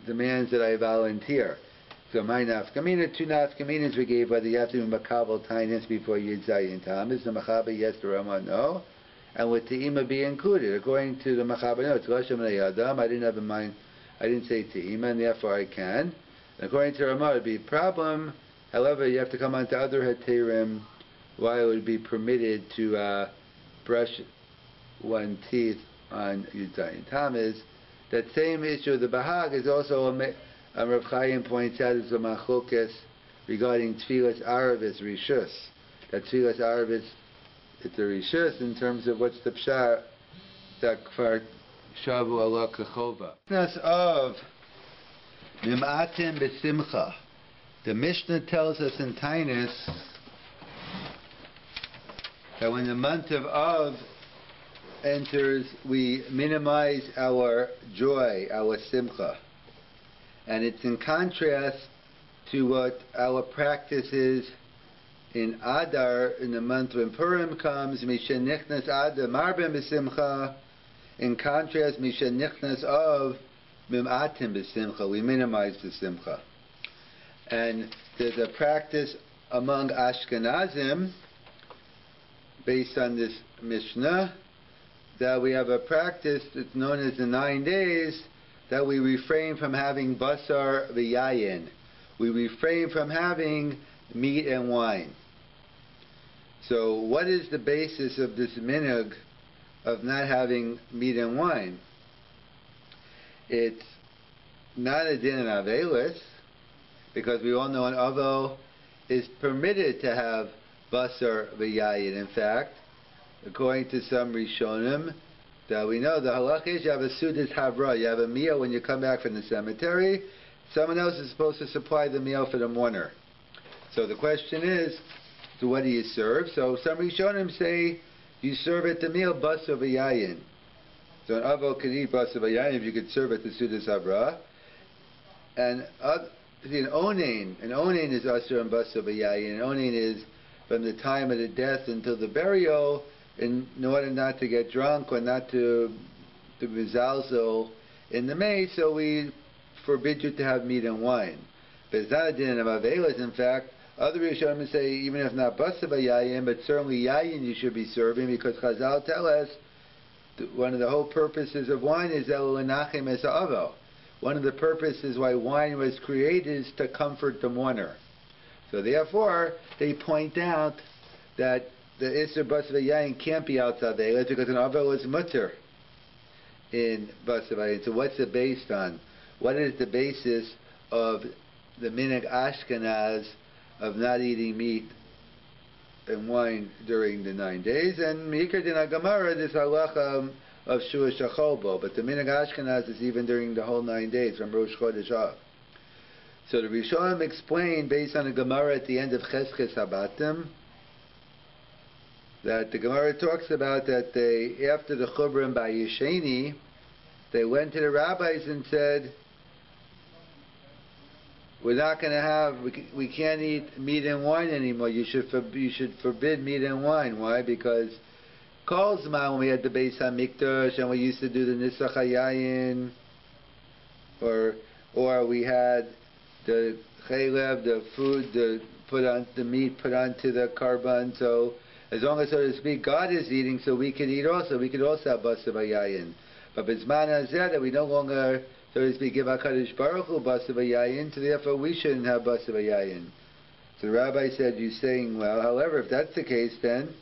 Speaker 1: demands that I volunteer. So my nafkamina, two nafkaminas we gave, whether you have to do makabel tinus before Yud Zayin Tammuz, the Mechaber yes, the Ramah no, and would Te'ima be included? According to the Mechaber, no, it's Lashon B'nei Adam. I didn't have in mind, I didn't say Te'ima, and therefore I can. And according to Ramah, it would be a problem. However, you have to come on to other heterim why it would be permitted to brush one teeth on Yud Zayin Tammuz. That same issue of the Bahag is also Rav Chaim points out as a machlokas regarding Tfilas Aravis Rishus. That Tfilas Aravis, it's a Rishus in terms of what's the Pshar that Kfar Shavu Allah Kachova. Of Mim'atim B'Simcha. The Mishnah tells us in Tainus that when the month of Av enters, we minimize our joy, our Simcha. And it's in contrast to what our practice is in Adar, in the month when Purim comes, Mishen Nichnas Adar, Marbem B'Simcha. In contrast, Mishen Nichnas of Mim'atim B'Simcha, we minimize the Simcha. And there's a practice among Ashkenazim, based on this Mishnah, that we have a practice that's known as the 9 days, that we refrain from having basar v'yayin. We refrain from having meat and wine. So what is the basis of this minhag of not having meat and wine? It's not a din in Avelis, because we all know an Avel is permitted to have basar v'yayin. In fact, according to some Rishonim, that we know the halach is you have a sudas havra, you have a meal when you come back from the cemetery. Someone else is supposed to supply the meal for the mourner. So the question is, so what do you serve? So some Rishonim say you serve at the meal basar v'yayin. So an avo can eat basar v'yayin if you could serve at the sudas havra. And an onain is asur and basar v'yayin. An onain is from the time of the death until the burial, in order not to get drunk or not to mizalzel in the mace, so we forbid you to have meat and wine. But it's not a din of avelas. In fact, other Rishonim say even if not basar v'yayin, but certainly yayin you should be serving, because Chazal tell us one of the whole purposes of wine is elenachem es ha'avo. One of the purposes why wine was created is to comfort the mourner. So therefore, they point out that the Isser Basar V'yayin can't be outside the Eilat because an Avel is mutter in Basar V'yayin. So what's it based on? What is the basis of the Minhag Ashkenaz of not eating meat and wine during the 9 days? And Mikar Din HaGemara, this halacha of Shua Shacholbo. But the Minhag Ashkenaz is even during the whole 9 days, from Rosh Chodesh Av. So the Rishonim explained, based on the Gemara at the end of Cheskes Habatim, that the Gemara talks about that they, after the Chubrim by Yesheni, they went to the rabbis and said, we're not going to have, we can't eat meat and wine anymore. You should forbid meat and wine. Why? Because Kol Zman, when we had the Beis HaMikdash and we used to do the Nisach HaYayin, or we had the chaylev, the food, the meat put onto the karban. So as long as, so to speak, God is eating, so we can eat also. We could also have basar v'yayin. But b'zman hazeh, that we no longer, so to speak, give HaKadosh Baruch Hu basar v'yayin, so therefore we shouldn't have basar v'yayin. So the rabbi said, you're saying, well, however, if that's the case, then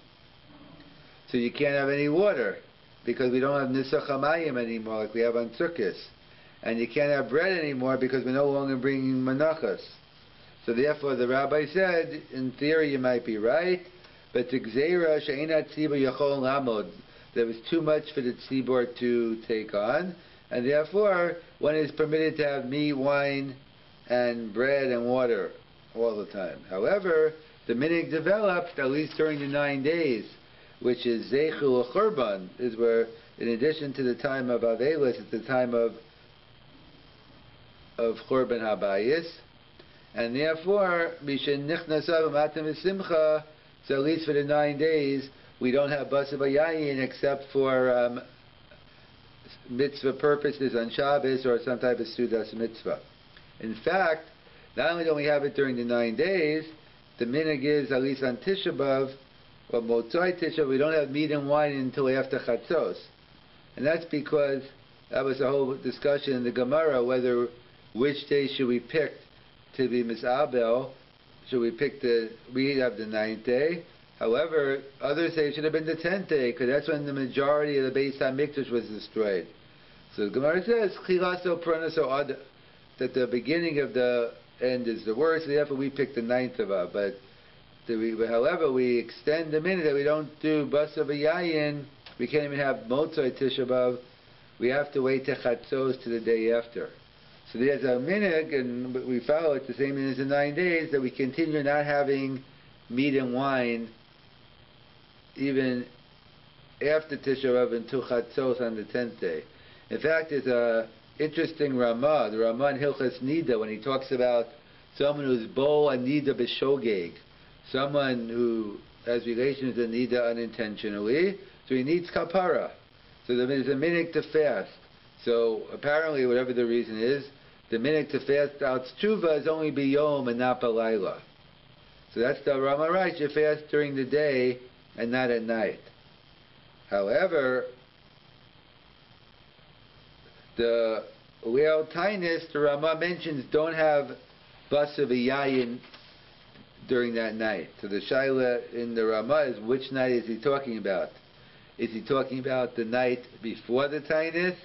Speaker 1: so you can't have any water because we don't have nisach hamayim anymore like we have on Sukkot. And you can't have bread anymore because we're no longer bringing menachos. So therefore the rabbi said, in theory you might be right, but the gzeira she'einat tzibur yachol lamod, there was too much for the tzibur to take on, and therefore one is permitted to have meat, wine, and bread and water all the time. However, the minhag developed, at least during the 9 days, which is zeichul churban, is where, in addition to the time of avelis, it's the time of Churban Habayis, and therefore Mishen Nichnasav Matam Simcha. So at least for the 9 days, we don't have basar v'yayin except for mitzvah purposes on Shabbos or some type of sudas mitzvah. In fact, not only don't we have it during the 9 days, the minhag is at least on Tisha B'av or Motzai Tisha B'av, we don't have meat and wine until after Chatzos, and that's because that was a whole discussion in the Gemara whether which day should we pick to be misabel? Should we pick we have the 9th day? However, others say it should have been the 10th day, because that's when the majority of the Beis HaMikdash was destroyed. So the Gemara says, Chilaso Pronaso Ad, that the beginning of the end is the worst, so therefore we pick the 9th of Av. But however, we extend the minute that we don't do basar v'yayin, we can't even have Motzai Tisha B'av, we have to wait to Chatzos to the day after. So there's a minhag, and we follow it the same as the 9 days, that we continue not having meat and wine even after Tisha B'av until Chatzos on the 10th day. In fact, there's a interesting Ramah, the Ramah in Hilchas Nida, when he talks about someone who's bo a Nida b'shogeg, someone who has relations with Nida unintentionally, so he needs kapara. So there's a minhag to fast. So apparently, whatever the reason is, the minhag to fast out tshuva is only biyom and not balayla. So that's the Rama right. You fast during the day and not at night. However, the Leo Tainus, the Rama mentions, don't have basar v'yayin during that night. So the shaila in the Rama is, which night is he talking about? Is he talking about the night before the Tainus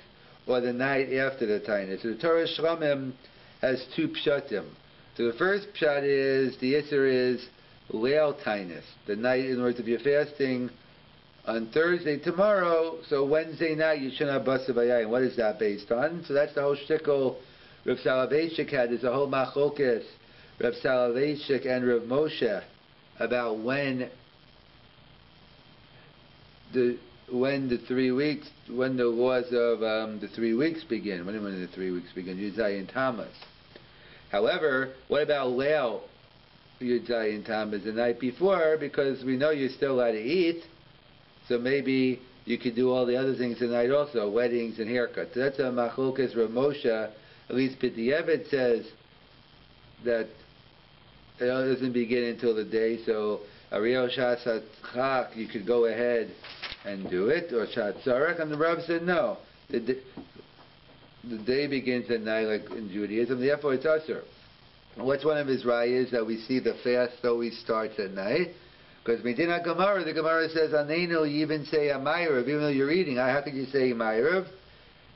Speaker 1: or the night after the Tainus? So the Torah Shlamim has two pshatim. So the first pshat is, the Yisr is Leil Tainus. The night, in words, if you're fasting on Thursday, tomorrow, so Wednesday night you shouldn't have Basav Hayayin. What is that based on? So that's the whole shtickle Rav Soloveitchik had. There's a whole machlokas, Rav Soloveitchik and Rav Moshe, about when the laws of the 3 weeks begin. When the 3 weeks begin? Yud Zayin Tammuz. However, what about Leil Yud Zayin Tammuz the night before? Because we know you're still allowed to eat, so maybe you could do all the other things tonight also, weddings and haircuts. So that's a machlokas Rav Moshe. At least B'diavad says that it doesn't begin until the day. So Ariel Shas Chak, you could go ahead and do it, or Shat Tzarech, and the Rav said no. The day begins at night, like in Judaism, therefore it's Asur. What's one of his rayas that we see the fast always starts at night? Because Medina Gemara, the Gemara says, Anenu, you even say Amayrav, even though you're eating. How could you say Amayrav?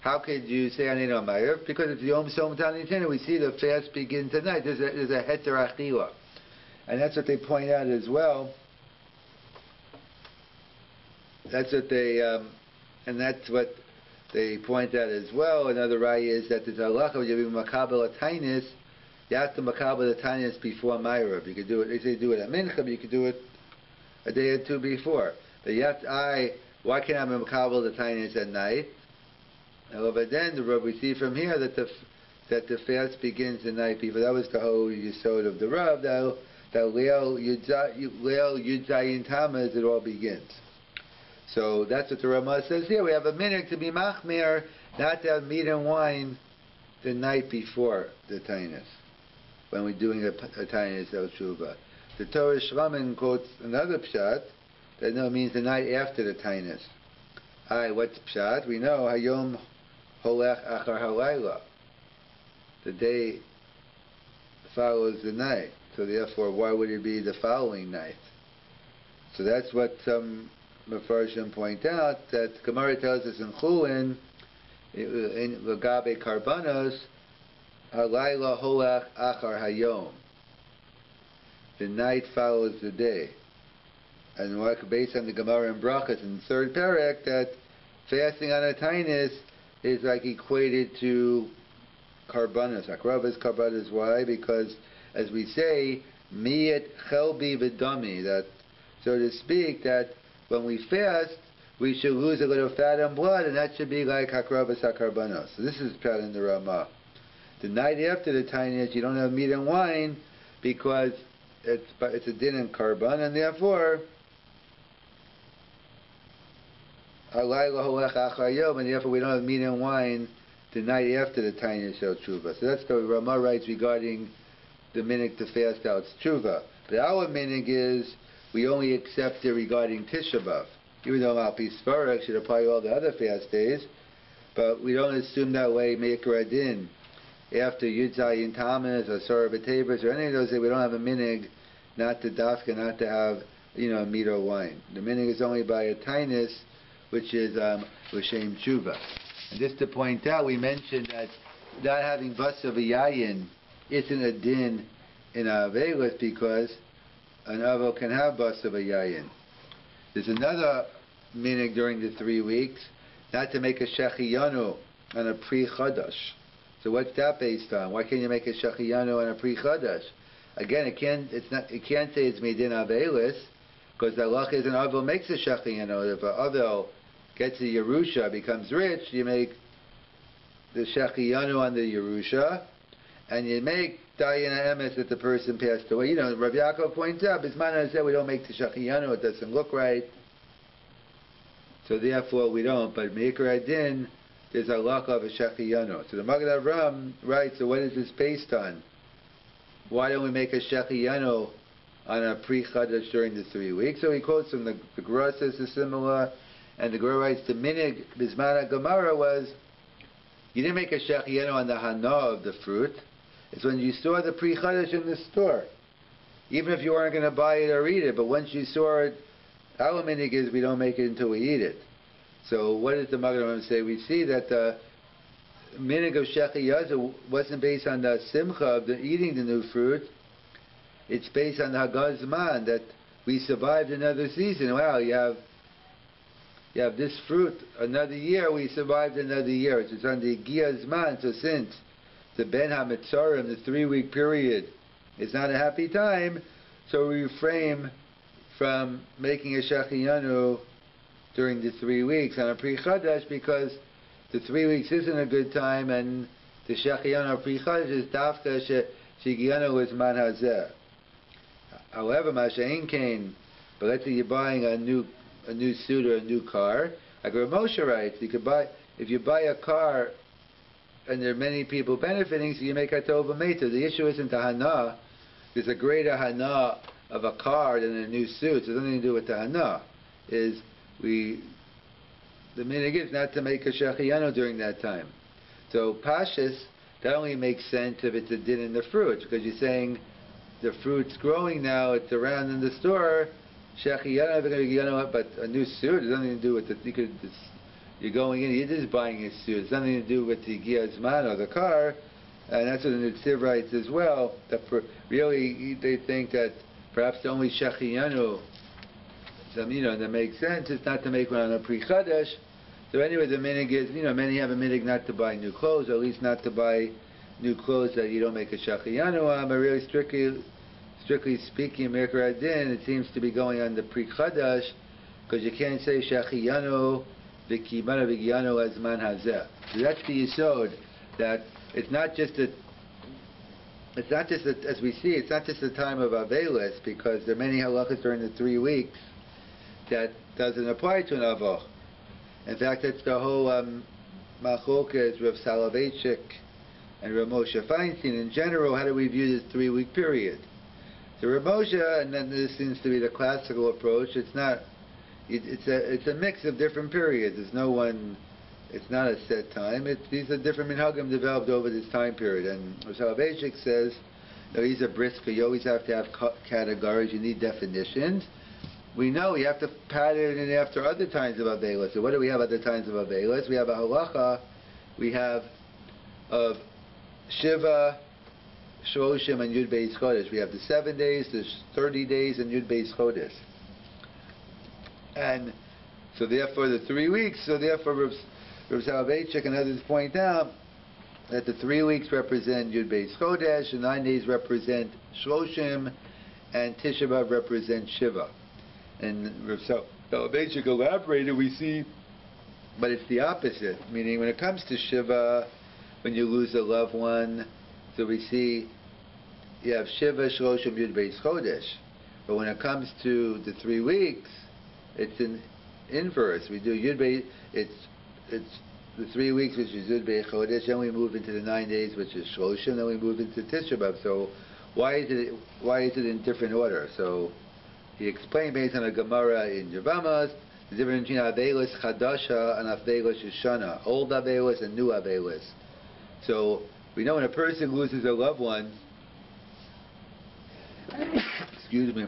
Speaker 1: How could you say Anenu Amayrav? Because it's Yom Som Tanitenu, we see the fast begins at night. There's a Heter Achila. And that's what they point out as well. That's what they, point out as well. Another raya is that there's a halacha when you have makabel atainis, you have to makabel atainis before Ma'ariv. You could do it. They say do it at mincha, but you could do it a day or two before. But you have to. Why can't I have makabel atainis at night? However, then we see from here that the fast begins the night before. That was the whole yesod of the Rav. That Leil Yud Zayin Tammuz, it all begins. So that's what the Ramah says here. We have a minute to be machmir, not to have meat and wine the night before the tainus, when we're doing a tainus el tshuva. The Torah Shraman quotes another pshat that means the night after the tainus. What's pshat? We know hayom holech achar halayla. The day follows the night. So therefore, why would it be the following night? So that's what some Mefarshim point out, that Gemara tells us in Chulin, in Lagabe Karbanos, Halayla Holach Achar Hayom. The night follows the day. And based on the Gemara in Brachas in the third parak, that fasting on a tainus is like equated to Karbanos. Akrava's Karbanos. Why? Because, as we say, Miyat Chelbi V'dami, that, so to speak, that when we fast, we should lose a little fat and blood, and that should be like Hakravas HaKarbanos. So this is prat in the Ramah. The night after the tainus, you don't have meat and wine, because it's a din and karban, and therefore, and therefore we don't have meat and wine the night after the tainus shel tshuva. So that's the Ramah writes regarding the minhag to fast out tshuva. But our minhag is, we only accept it regarding Tisha B'Av. Even though Malpi Sfarach should apply all the other fast days, but we don't assume that way Meikar Adin. After Yud Zayin Tammuz or Sorah B'Teivos or any of those days, we don't have a minhag not to dafka, not to have meat or wine. The minhag is only by a tainus, which is L'Shem Tshuva. And just to point out, we mentioned that not having Basav Hayayin isn't a din in Avelis because an Avo can have Basav Hayayin. There's another minhag during the 3 weeks, not to make a Shechiyanu on a pre-Chadash. So what's that based on? Why can't you make a Shechiyanu on a pre-Chadash? Again, it can't say it's Medin Avelis, because the halach is an Avo makes a Shechiyanu. If an Avo gets a Yerusha, becomes rich, you make the Shechiyanu on the Yerusha, and you make Dayan Emes that the person passed away. Rabbi Yaakov points out, Bismana said we don't make the Shechiyanu, it doesn't look right. So therefore we don't. But Meikar Adin, there's a halakha of a Shechiyanu. So the Magen Avram writes, so what is this based on? Why don't we make a Shechiyanu on a pre-Chadash during the 3 weeks? So he quotes from the Gemara says the similar, and the Gemara writes, the minhag Bismana Gemara was, you didn't make a Shechiyanu on the Hana of the fruit. It's when you saw the pre-Chadash in the store. Even if you weren't going to buy it or eat it, but once you saw it, our minhag is we don't make it until we eat it. So what does the Magen Avram say? We see that the minhag of Shechiyanu wasn't based on the simcha of eating the new fruit. it's based on the Hagazman, that we survived another season. Wow, you have this fruit, another year, we survived another year. It's on the Giyazman, so since the Ben HaMetzorim, the 3-week period, is not a happy time, so we refrain from making a Shechiyanu during the 3 weeks on a Pri Chadash, because the 3 weeks isn't a good time, and the Shechiyanu Pri Chadash is Dafka Shechiyanu is Man Hazeh. However, Masha'in Kain, but let's say you're buying a new suit or a new car, like Rav Moshe writes, if you buy a car and there are many people benefiting, so you make a tova meter. The issue isn't the hana. There's a greater hana of a car than a new suit. So it has nothing to do with the hana. The minig is not to make a shechiyanu during that time. So pashas, that only makes sense if it's a din in the fruit, because you're saying the fruit's growing now, it's around in the store. Shechiyanu, but a new suit has nothing to do with it. You're going in, you're just buying a suit. It's nothing to do with the Giyazman or the car. And that's what the Nitziv writes as well. That really, they think that perhaps the only Shechiyanu, that makes sense. It's not to make one on a Pri Chadash. So anyway, the minig is, many have a minig not to buy new clothes, or at least not to buy new clothes that you don't make a Shechiyanu on. But really, strictly speaking, Mikra Adin, it seems to be going on the Pri Chadash, because you can't say Shechiyanu v'kibana v'giyanu as man hazeh. So that's the yisod, that it's not just as we see, it's not just the time of Avelis, because there are many halachas during the 3 weeks that doesn't apply to an avoch. In fact, that's the whole machlokas Rav Soloveitchik and Rav Moshe Feinstein. In general, how do we view this 3-week period? So Rav Moshe, and then this seems to be the classical approach, it's a mix of different periods. There's no one, it's not a set time. These are different minhagim developed over this time period. And Rav Soloveitchik says, he's a brisker. You always have to have categories. You need definitions. We know you have to pattern it after other times of Avelis. So what do we have other times of Avelis? We have a halacha. We have of Shiva, Shloshim, and Yud Beis Chodesh. We have the 7 days, the 30 days, and Yud Beis Chodesh. And so therefore the 3 weeks, Rav Soloveitchik and others point out that the 3 weeks represent Yud Beis Chodesh, the 9 days represent Shloshim, and Tisha B'Av represents Shiva. And Rav Soloveitchik elaborated, we see, but it's the opposite, meaning when it comes to Shiva, when you lose a loved one, so we see you have Shiva, Shloshim, Yud Beis Chodesh. But when it comes to the 3 weeks, it's in inverse. We do Yud Beis, it's the 3 weeks, which is Yud Beis Chodesh, then we move into the 9 days, which is Shloshim, then we move into Tisha B'Av. So why is it in different order? So he explained based on a Gemara in Yevamos, the difference between Avelis Chadasha and Avelis Yeshana, old Avelis and new Avelis. So we know when a person loses a loved one, excuse me,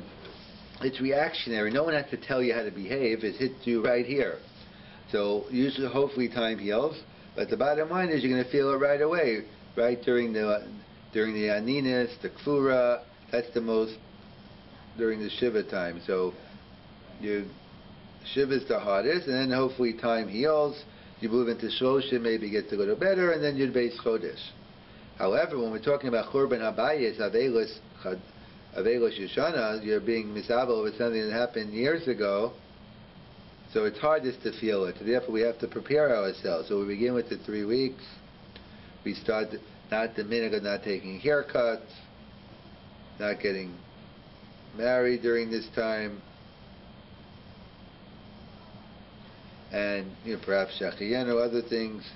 Speaker 1: it's reactionary. No one has to tell you how to behave. It hits you right here. So usually, hopefully, time heals. But the bottom line is you're going to feel it right away, right during the Aninis, the Kfura. That's the most during the Shiva time. So Shiva is the hardest, and then hopefully time heals. You move into Shloshim, maybe it gets a little better, and then Yud Beis Chodesh. However, when we're talking about Churban Habayis, Avelos Yeshana, you're being misabel over something that happened years ago, so it's hard just to feel it. Therefore, we have to prepare ourselves. So we begin with the 3 weeks. We start not the minhag of not taking haircuts, not getting married during this time, and perhaps shachiyanu, other things.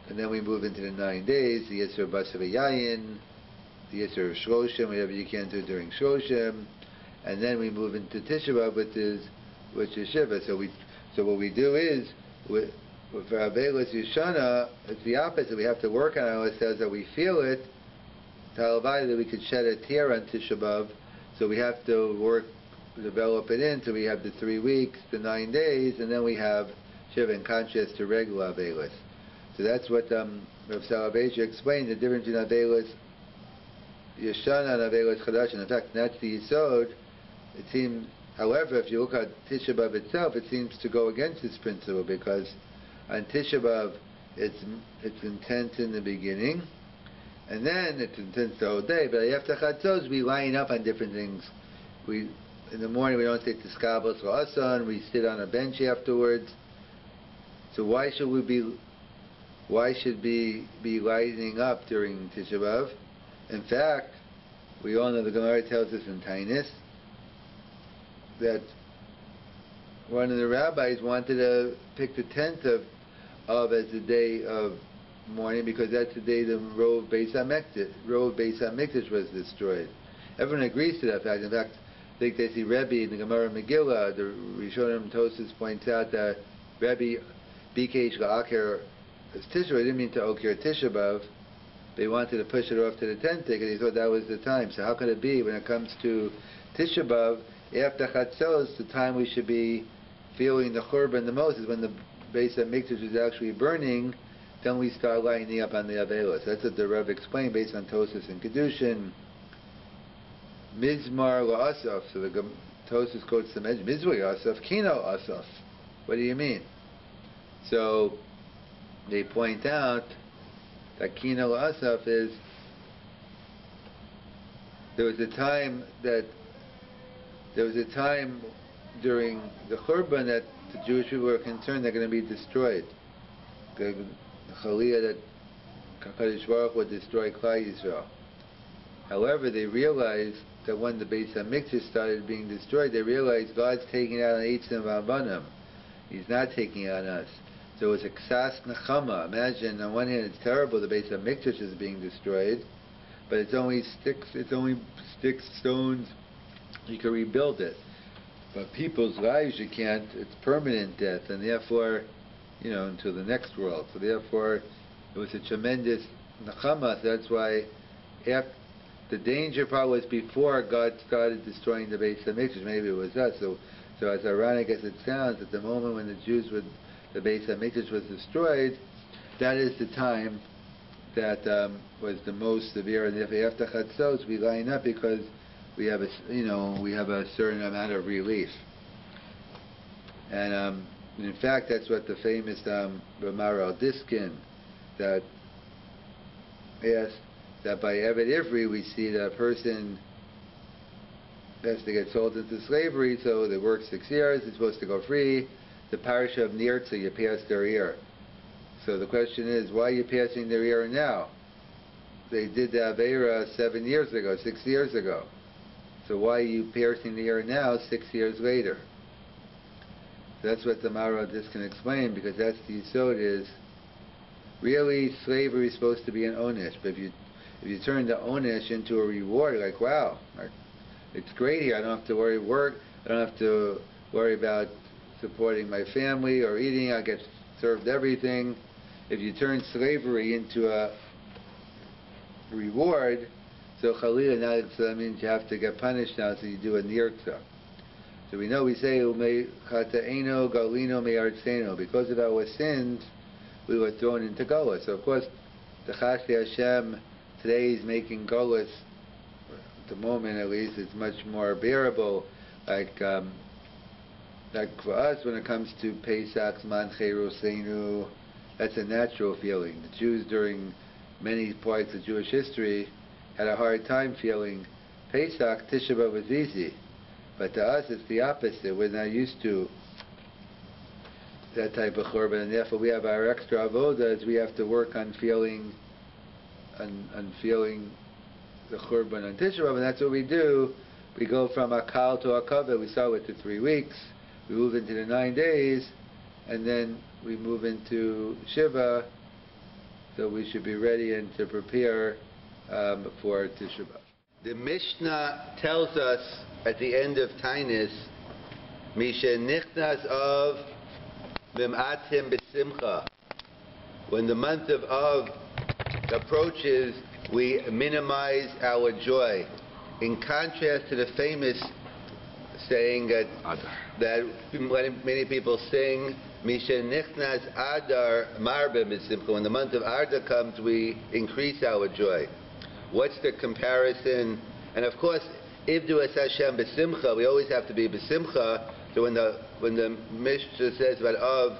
Speaker 1: And then we move into the 9 days, the Yisr Basav Yayin, the Yisr of Shloshim, whatever you can do during Shloshim, and then we move into Tisha B'Av, which is Shiva. So what we do is, for Avelis Yeshana, it's the opposite. We have to work on ourselves that we feel it, that we could shed a tear on Tisha B'Av, so we have to develop it in, so we have the 3 weeks, the 9 days, and then we have Shiva in contrast to regular Avelis. So that's what Rav Soloveitchik explained, the difference in Avelis Yeshana Navelos Chadash. In fact, that's the Yisod. It seems, however, if you look at Tisha B'Av itself, it seems to go against this principle, because on Tisha B'Av, it's intense in the beginning, and then it's intense the whole day. But after Chatzos, we line up on different things. In the morning we don't take the skabos or asan. We sit on a bench afterwards. So why should we be lighting up during Tisha B'Av? In fact, we all know the Gemara tells us in Tainis that one of the rabbis wanted to pick the 10th of as the day of mourning, because that's the day the row of Beis HaMikdash was destroyed. Everyone agrees to that fact. In fact, I think they see Rabbi in the Gemara Megillah, the Rishonim Tosas points out that Rabbi Bikesh La'aker as Tisha B'Av, didn't mean to Okir Tisha B'Av. They wanted to push it off to the 10th day, because he thought that was the time. So how could it be when it comes to Tisha B'Av, after Chatzos, the time we should be feeling the Churban the most is when the Beis HaMikdash is actually burning, then we start lighting up on the Avelos. That's what the Rabbi explained based on Tosas and Kedushin. Mizmar La'asaf. So the Tosas quotes the Mizmar La'asaf, Kino Asaf. What do you mean? So they point out that Kino La'asaf is, there was a time during the Churban that the Jewish people were concerned they're going to be destroyed. The Chaliyah that HaKadosh Baruch would destroy Klal Yisrael. However, they realized that when the Beis HaMikdash started being destroyed, they realized God's taking it out on Eitzim V'Avanim. He's not taking it on us. So it's a Ksas Nechama. Imagine, on one hand, it's terrible the Beis HaMikdash is being destroyed, but it's only sticks, stones. You can rebuild it. But people's lives, you can't. It's permanent death, and therefore, until the next world. So therefore, it was a tremendous Nechama. So that's why the danger part was before God started destroying the Beis HaMikdash. Maybe it was us. So as ironic as it sounds, at the moment when the Beis HaMikdash was destroyed, that is the time that was the most severe. And if after Chatzos we line up, because we have a certain amount of relief. And in fact, that's what the famous Ramar al-Diskin that asked, that by Eved Ivri we see that a person has to get sold into slavery, so they work 6 years, they're supposed to go free. The parasha of Nirtza, you pass their ear. So the question is, why are you passing their ear now? They did the Aveira 7 years ago, 6 years ago. So why are you piercing the ear now, 6 years later? So that's what the Mara just can explain, because that's the Yisod is, really slavery is supposed to be an onish, but if you turn the onish into a reward, like, wow, it's great here, I don't have to worry I don't have to worry about supporting my family or eating, I get served everything. If you turn slavery into a reward, so Chalila, now that means you have to get punished now, so you do a nirtza. So we say, Chata'eno galino me'artzeno, because of our sins, we were thrown into Golas. So of course, the Chasdi Hashem today is making Golas, at the moment at least, it's much more bearable. Like for us, when it comes to Pesach, Man Cherosenu, that's a natural feeling. The Jews during many parts of Jewish history had a hard time feeling Pesach. Tisha B'Av was easy, but to us it's the opposite. We're not used to that type of churban, and therefore we have our extra avodas. We have to work on feeling the churban on Tisha B'Av, and that's what we do. We go from Akal to Akaveh. We start with the 3 weeks. We move into the 9 days, and then we move into Shiva. So we should be ready and to prepare for Tisha B'Av. The Mishnah tells us at the end of Tainis, Misha Nichnas of Mim'atim B'Simcha. When the month of Av approaches, we minimize our joy. In contrast to the famous saying that many people sing, Misha Nichnas Adar Marbe B'Simcha. When the month of Adar comes, we increase our joy. what's the comparison? And of course, Ivdu es Hashem b'simcha, we always have to be b'simcha. So when the Mishnah says about of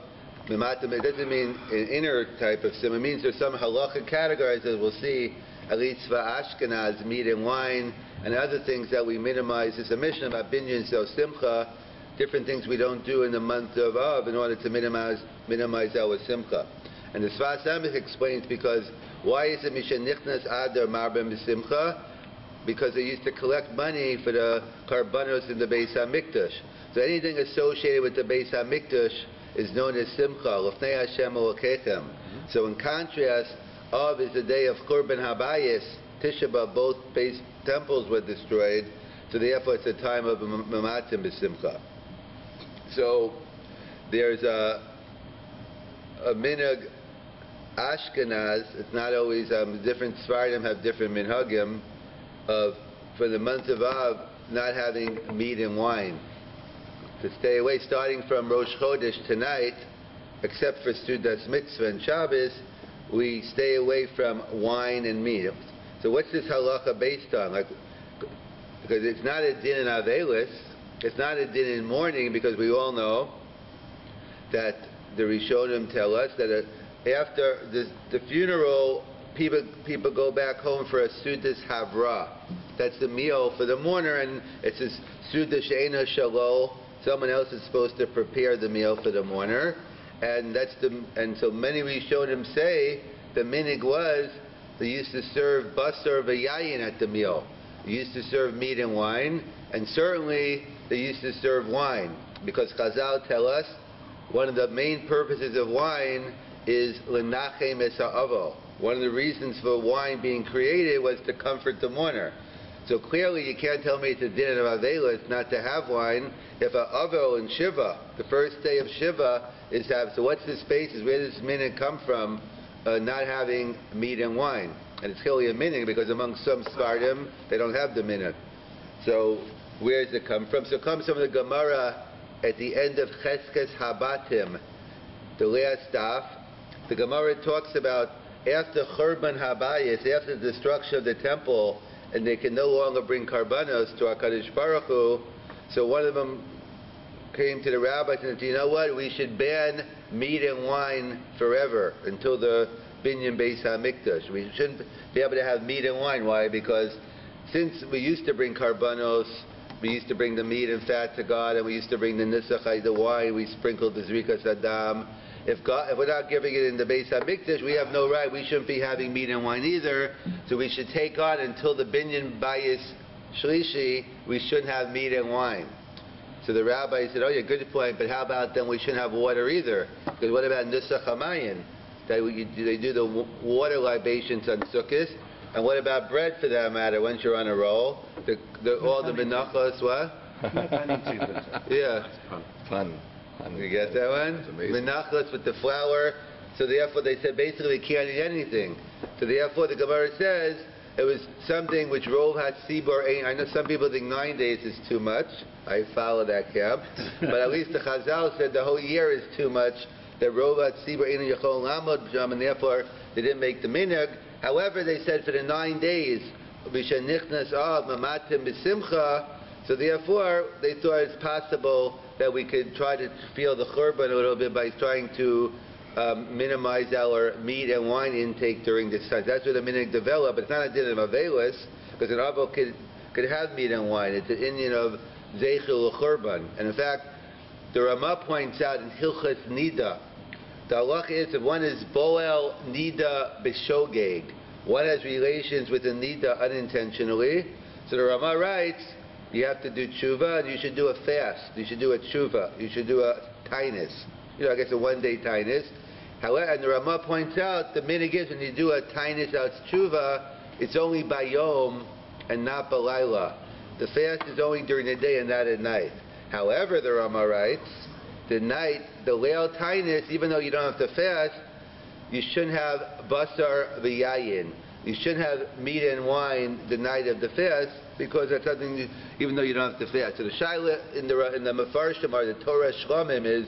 Speaker 1: mimatim, it doesn't mean an inner type of sim. It means there's some halacha categories that we'll see, alitzva ashkenaz, meat and wine, and other things that we minimize. It's a Mishnah about binyan, so simcha, different things we don't do in the month of in order to minimize our simcha. And the Sfas Emes explains because why is it Mishen Nichnas Adar Marbem B'Simcha? Because they used to collect money for the karbanos in the Beis HaMikdash. So anything associated with the Beis HaMikdash is known as Simcha, L'fnei Hashem Elokechem. So in contrast, Av is the day of Churban Habayis, Tisha B'Av, both base temples were destroyed, so therefore it's a time of Mamatim B'Simcha. So there's a minhag Ashkenaz, it's not always, different Sfardim have different minhagim of, for the month of Av, not having meat and wine. To stay away, starting from Rosh Chodesh tonight, except for Sudas Mitzvah and Shabbos, we stay away from wine and meat. So what's this halacha based on? Because it's not a din in Avelis, it's not a din in mourning, because we all know that the Rishonim tell us that after the funeral, people go back home for a Sudas Havra. That's the meal for the mourner, and it's a Sudas She'ena Shalol. Someone else is supposed to prepare the meal for the mourner, and so many Rishonim say the minig was they used to serve basar v'yayin at the meal. They used to serve meat and wine, and certainly they used to serve wine, because Chazal tell us one of the main purposes of wine is l'nachem es ha'avo. One of the reasons for wine being created was to comfort the mourner. So clearly you can't tell me it's a din of Avelis not to have wine. If a Avo in Shiva, the first day of Shiva, is have, so what's this basis? Where does this minhag come from, not having meat and wine? And it's clearly a minhag because among some Sfardim, they don't have the minhag. So where does it come from? So it comes from the Gemara at the end of Cheskes Habatim, the last daf. The Gemara talks about after Churban Habayis, after the destruction of the temple, and they can no longer bring karbanos to HaKadosh Baruch Hu. So one of them came to the rabbi and said, you know what, we should ban meat and wine forever until the Binyan Beis HaMikdash. We shouldn't be able to have meat and wine. Why? Because since we used to bring karbanos, we used to bring the meat and fat to God, and we used to bring the nisachai, the wine, we sprinkled the zrikas adam. If we're not giving it in the Beis HaMikdash, we have no right. We shouldn't be having meat and wine either. So we should take on until the Binyan Bayis Shlishi, we shouldn't have meat and wine. So the rabbi said, oh yeah, good point, but how about then we shouldn't have water either? Because what about Nusach HaMayin? They do the water libations on Sukkot. And what about bread for that matter, once you're on a roll? All the menachos, what? Yeah.
Speaker 3: Fun.
Speaker 1: You get that one? Menachos with the flour. So therefore they said basically you can't eat anything. So therefore the Gemara says it was something which Rov HaTzibur. I know some people think 9 days is too much. I follow that camp. But at least the Chazal said the whole year is too much. That Rov HaTzibur Ein Yachol Lamod B'Sham, and therefore they didn't make the minhag. However, they said for the 9 days, Mishen Nichnas Av Mamatim B'Simcha. So therefore they thought it's possible that we could try to feel the churban a little bit by trying to minimize our meat and wine intake during this time. That's where the minhag developed. It's not a din of avelis, because an avo could have meat and wine. It's an Indian of zeichel churban. And in fact, the Ramah points out in Hilchas Nida, the halacha is if one is boel nida b'shogeg, one has relations with a nida unintentionally. So the Ramah writes, you have to do tshuva, and you should do a fast. You should do a tshuva. You should do a tainus. I guess a 1-day tainus. However, and the Ramah points out, the minhag is when you do a tainus out tshuva, it's only bayom and not balayla. The fast is only during the day and not at night. However, the Ramah writes, the night, the leil tainus, even though you don't have to fast, you shouldn't have basar v'yayin. You shouldn't have meat and wine the night of the fast, because that's something, even though you don't have to fast. So the shaila in the Mefarshim or the Torah Shlomim is,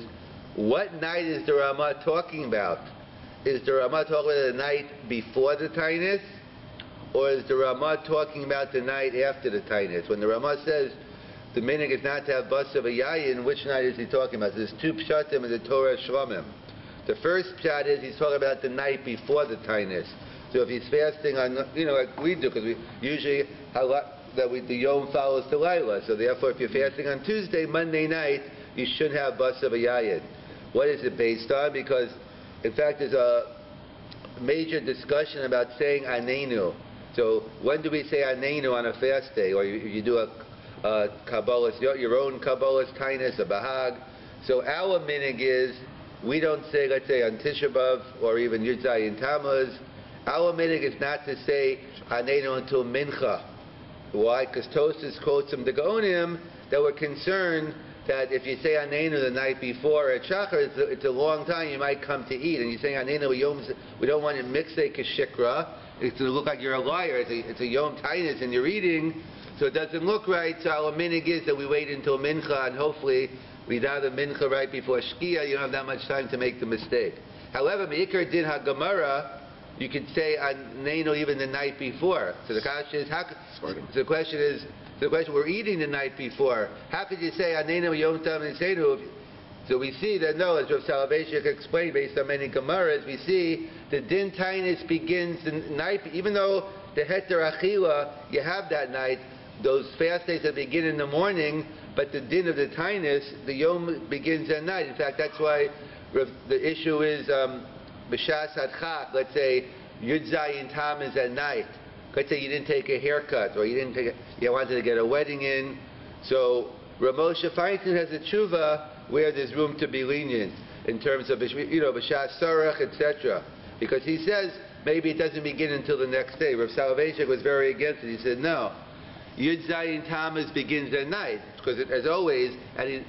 Speaker 1: what night is the Ramah talking about? Is the Ramah talking about the night before the tainus, or is the Ramah talking about the night after the Tainus? When the Ramah says the minhag is not to have basa v'yayin, which night is he talking about? There's two pshatim in the Torah Shlamim. The first pshat is he's talking about the night before the Tainus. So if he's fasting on, like we do, because we usually the Yom follows the Laila. So therefore, if you're fasting on Tuesday, Monday night, you should have basa v'yayin. What is it based on? Because, in fact, there's a major discussion about saying anenu. So when do we say anenu on a fast day? Or you do a Kabbalah's, your own Kabbalah's Tainus, a Bahag. So our minhag is, we don't say, let's say, on Tisha B'Av or even Yud Zayin Tammuz. Our minhag is not to say anenu until Mincha. Why? Because Tosfos quotes some Dagonim that were concerned that if you say anenu the night before at Shachar, it's a long time, you might come to eat. And you're saying anenu, we don't want to mix a kashikra. It's going to look like you're a liar. It's a Yom Tainus and you're eating, so it doesn't look right. So our minhag is that we wait until Mincha, and hopefully we do the Mincha right before Shkia. You don't have that much time to make the mistake. However, Me'ikar Din HaGemara, you could say anenu even the night before. So the question is, we're eating the night before. How could you say anenu Yom Tov Nisenu? So we see that no, as Rav Selevan explained based on many Gemaras, we see the Din Tainus begins the night, even though the Heter Achila you have that night, those fast days that begin in the morning, but the Din of the Tainus, the Yom begins at night. In fact, that's why the issue is B'Shas Hadchak, let's say Yud Zayin Tammuz at night. Let's say you didn't take a haircut, or you wanted to get a wedding in. So Rav Moshe Feinstein has a tshuva where there's room to be lenient in terms of B'Shas Sarach, etc. Because he says maybe it doesn't begin until the next day. Rav Selevan was very against it. He said no. Yud Zayin Tammuz begins at night, because as always, and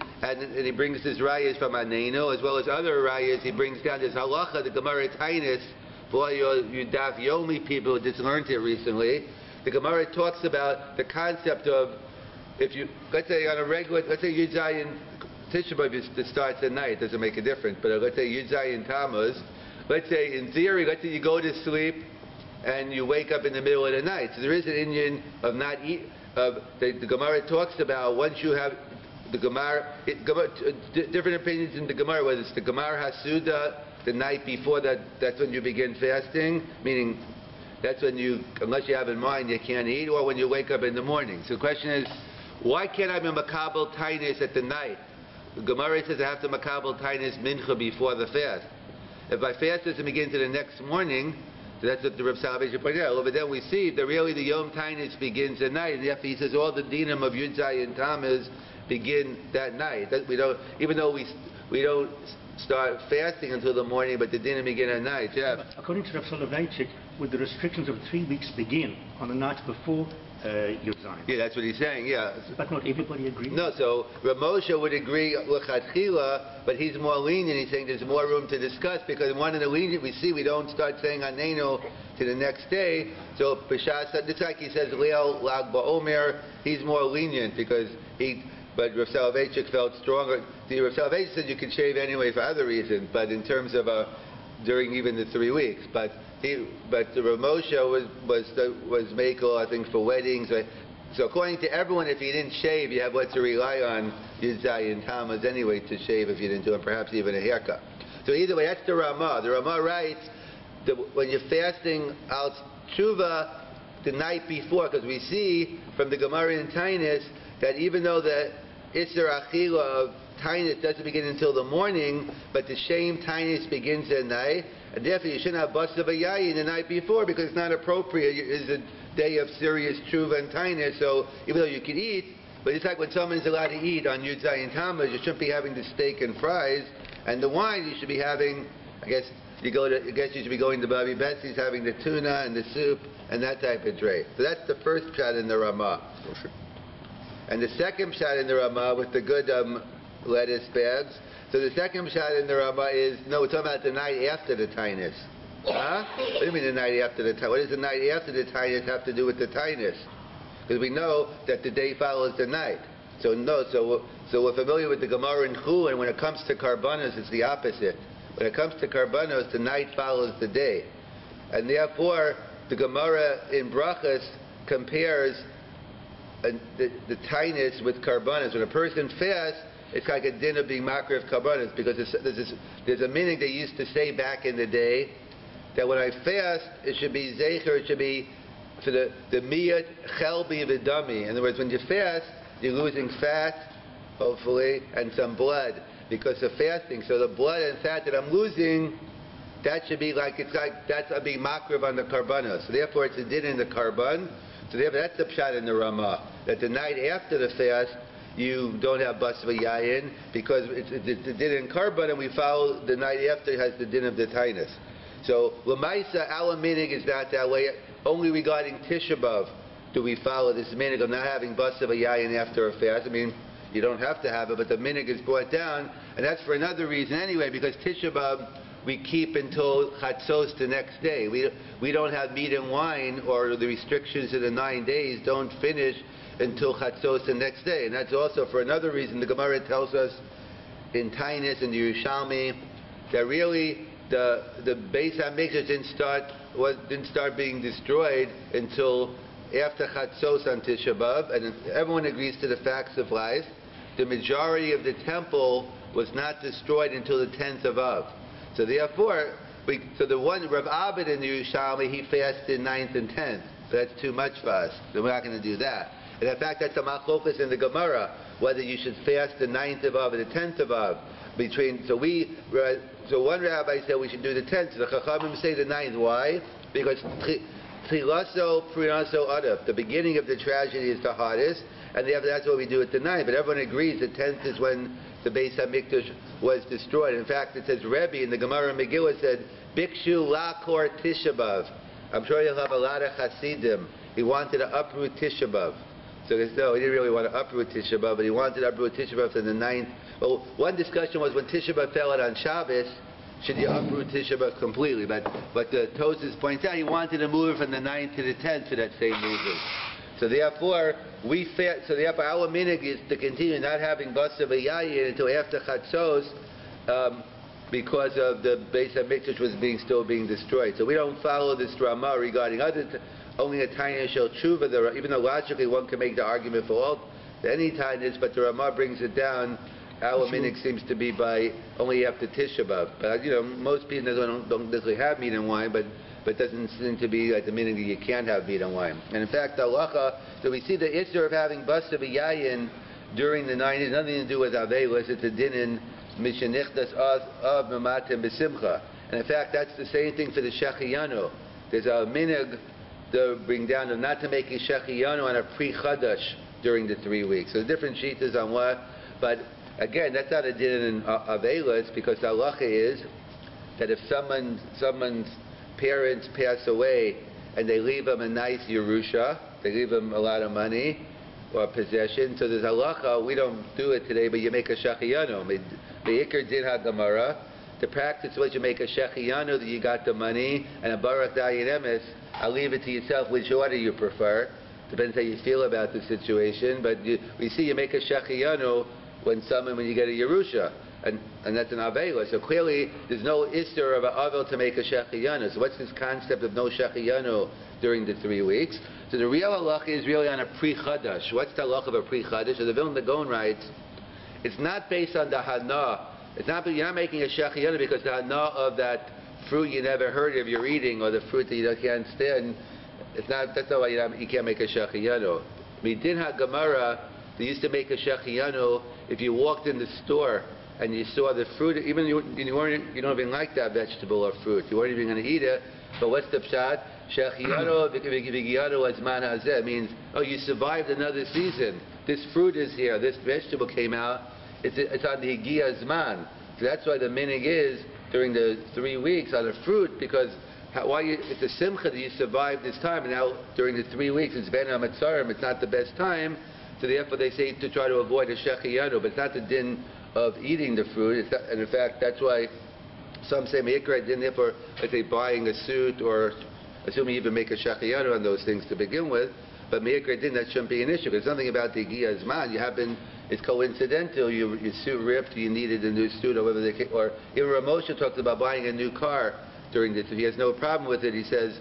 Speaker 1: he brings his rayas from Anenu, as well as other rayas, he brings down this halacha, the Gemara Tainus, for all you Daf Yomi people who just learned it recently. The Gemara talks about the concept of, if you, let's say on a regular, let's say Yud Zayin Tisha B'Av starts at night, it doesn't make a difference, but let's say Yud Zayin Tammuz, let's say in theory, let's say you go to sleep and you wake up in the middle of the night. So there is an Indian of not eat. The Gemara talks about once you have the Gemara, different opinions in the Gemara, whether it's the Gemara Hasuda the night before that's when you begin fasting, meaning that's when you, unless you have in mind you can't eat, or when you wake up in the morning. So the question is, why can't I be makabel tainus at the night? The Gemara says I have to makabel tainus mincha before the fast. If my fast doesn't begin to the next morning, so that's what the Rav Selevan pointed out. Over there we see that really the Yom Tainus begins at night, and therefore he says all the dinim of Yud Zayin Tammuz begin that night. That we don't, even though we don't start fasting until the morning, but the dinim begin at night. Jeff.
Speaker 3: According to Rav Selevan, would the restrictions of 3 weeks begin on the night before Yud Zayin?
Speaker 1: Yeah, that's what he's saying. Yeah.
Speaker 3: But not everybody agrees.
Speaker 1: No, so Rav Moshe would agree l'chatchila, but he's more lenient. He's saying there's more room to discuss, because one of the lenient we see we don't start saying anenu to the next day. So b'shas, just like he says Leil Lag Ba'omer, he's more lenient because he. But Rav Selevan felt stronger. The Rav Selevan said you can shave anyway for other reasons, but in terms of during even the 3 weeks, but the Rav Moshe was mekel, I think, for weddings. So according to everyone, if you didn't shave, you have what to rely on Yud Zayin Tammuz anyway to shave if you didn't do it, perhaps even a haircut. So either way, that's the Ramah. The Ramah writes that when you're fasting al tshuva the night before, because we see from the Gemara in Tainus that even though the Isser Achila of Tainus doesn't begin until the morning, but the Shem Tainus begins at night, and therefore you shouldn't have basa v'yayin the night before, because it's not appropriate. It's a day of serious tshuva and Tainus, so even though you can eat, but it's like when someone's allowed to eat on Yud Zayin Tammuz, you shouldn't be having the steak and fries, and the wine you should be having, I guess you should be going to Bobby Betsy's, having the tuna and the soup and that type of tray. So that's the first pshat in the Ramah. And the second pshat in the Ramah with the good lettuce bags. So the second pshat in the Ramah is, no, we're talking about the night after the Tainus. Huh? What do you mean the night after the Tainus? What does the night after the Tainus have to do with the Tainus? Because we know that the day follows the night. So no, so we're familiar with the Gemara in Chu, and when it comes to Karbanos, it's the opposite. When it comes to Karbanos, the night follows the day. And therefore, the Gemara in Brachas compares the tinus with karbanas. When a person fasts, it's like a din of being makar of karbanas, because there's a meaning they used to say back in the day that when I fast, it should be zecher, it should be for the miyat chelbi v'dami. In other words, when you fast, you're losing fat, hopefully, and some blood because of fasting. So the blood and fat that I'm losing, that should be that's a being makriv on the karbanos. So therefore, it's a din in the karban. So therefore, that's the pshat in the Ramah, that the night after the fast, you don't have bas v'yayin because it's the din in karban, and we follow the night after has the din of the tainus. So l'maisa, our meaning is not that way. Only regarding Tisha B'Av do we follow this minig of not having bas v'yayin after a fast. I mean, you don't have to have it, but the minig is brought down, and that's for another reason anyway, because Tisha B'Av we keep until Chatzos the next day. We don't have meat and wine, or the restrictions of the 9 days don't finish until Chatzos the next day. And that's also for another reason. The Gemara tells us in Tainus and the Yerushalmi that really the Beis HaMikdash didn't start being destroyed until after Chatzos on Tisha B'Av, and everyone agrees to the facts of life. The majority of the temple was not destroyed until the 10th of Av. So therefore, the one Rav Abed in the Yerushalmi, he fasted 9th and 10th. But that's too much for us. So we're not going to do that. And in fact, that's a machlokas in the Gemara, whether you should fast the 9th of Av or the 10th of Av. So one rabbi said we should do the 10th. The Chachamim say the 9th. Why? Because Tchilaso Prinaso Adav, the beginning of the tragedy is the hardest, and that's what we do at the 9th. But everyone agrees the 10th is when the Beis HaMikdash was destroyed. In fact, it says Rabbi in the Gemara Megillah said, Bikshu Lakor Tisha B'Av. I'm sure you'll have a lot of Hasidim. He wanted to uproot Tisha B'Av. So no, he didn't really want to uproot Tisha B'Av, but he wanted to uproot Tisha B'Av to the 9th. Well, one discussion was when Tisha B'Av fell out on Shabbos, should you uproot Tisha B'Av completely? But the Tosfos points out he wanted to move it from the 9th to the 10th for that same reason. So therefore, our minig is to continue not having bas v'yayin until after Chatzos, because of the Beis HaMikdash was still being destroyed. So we don't follow this Ramah regarding only a tiny shel tshuva. Even though logically one can make the argument for any tinus, but the Ramah brings it down. Our minig seems to be by only after Tisha B'Av. But most people don't necessarily have meat and wine, but it doesn't seem to be like the meaning that you can't have meat and wine. And in fact, the halacha, so we see the issue of having bas v'yayin during the 9 has nothing to do with avelos. It's a din in mishenichtas of mematim b'simcha. And in fact, that's the same thing for the shechiyanu. There's a minig to bring down of not to make a shechiyanu on a pre-chadash during the 3 weeks. So different shitas on what, but again, that's not a din in avelos, because the halacha is that if someone's parents pass away and they leave them a nice Yerusha, they leave them a lot of money or possession, so there's halacha, we don't do it today, but you make a shechiyanu. The ikar din ha-gemara, the practice was you make a shechiyanu that you got the money, and a baruch dayin emes, I'll leave it to yourself which order you prefer, depends how you feel about the situation, but we see you make a shechiyanu when you get a Yerusha. And that's an Avela. So clearly, there's no Isser of an Avel to make a Shechiyanu. So what's this concept of no Shechiyanu during the 3 weeks? So the real halacha is really on a pre-Chadash. What's the halacha of a pre-Chadash? So the Vilna Gaon writes, it's not based on the Hana. You're not making a Shechiyanu because the Hana of that fruit you never heard of you're eating, or the fruit that you can't stand. That's not why you can't make a Shechiyanu. Midin HaGemara, they used to make a Shechiyanu if you walked in the store and you saw the fruit, even you don't even like that vegetable or fruit, you weren't even going to eat it, but what's the pshat? Shechiyanu v'giyanu azman hazeh means, oh, you survived another season. This fruit is here, this vegetable came out, it's on the higiyah zman. So that's why the minig is during the 3 weeks on the fruit, because it's a simcha that you survived this time, and now during the 3 weeks it's ben hamatzarim, it's not the best time, so therefore they say to try to avoid a shechiyanu, but it's not the din of eating the fruit. And in fact, that's why some say meikra din, therefore, let's say buying a suit, or assuming you even make a shechiyanu on those things to begin with, but meikra din, that shouldn't be an issue. There's something about the giyah zman. It's coincidental. Your suit ripped, you needed a new suit, or whatever or even Ramosha talks about buying a new car during this. He has no problem with it. He says,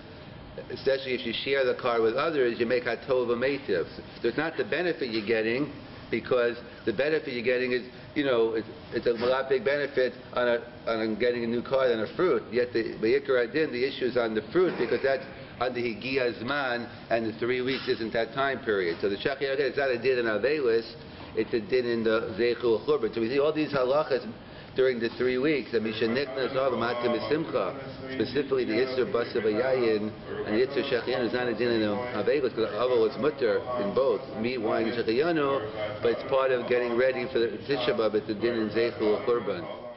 Speaker 1: especially if you share the car with others, you make hatov v'meitiv. So it's not the benefit you're getting, because the benefit you're getting is, it's a lot big benefit on getting a new car than a fruit. Yet the Yikar Adin, the issue is on the fruit, because that's under Higia Zman, and the 3 weeks isn't that time period. So the Shachir, it's not a din in Avelis, it's a din in the Zeichul Churban. So we see all these halachas during the 3 weeks. Specifically the Yitzhar Basav Yayin and the Yitzhar Shechianu is not a din in Avelis, because Avo is mutter in both meat, wine, and Shechianu, but it's part of getting ready for the Tisha B'Av. It's a din in Zeichul Churban.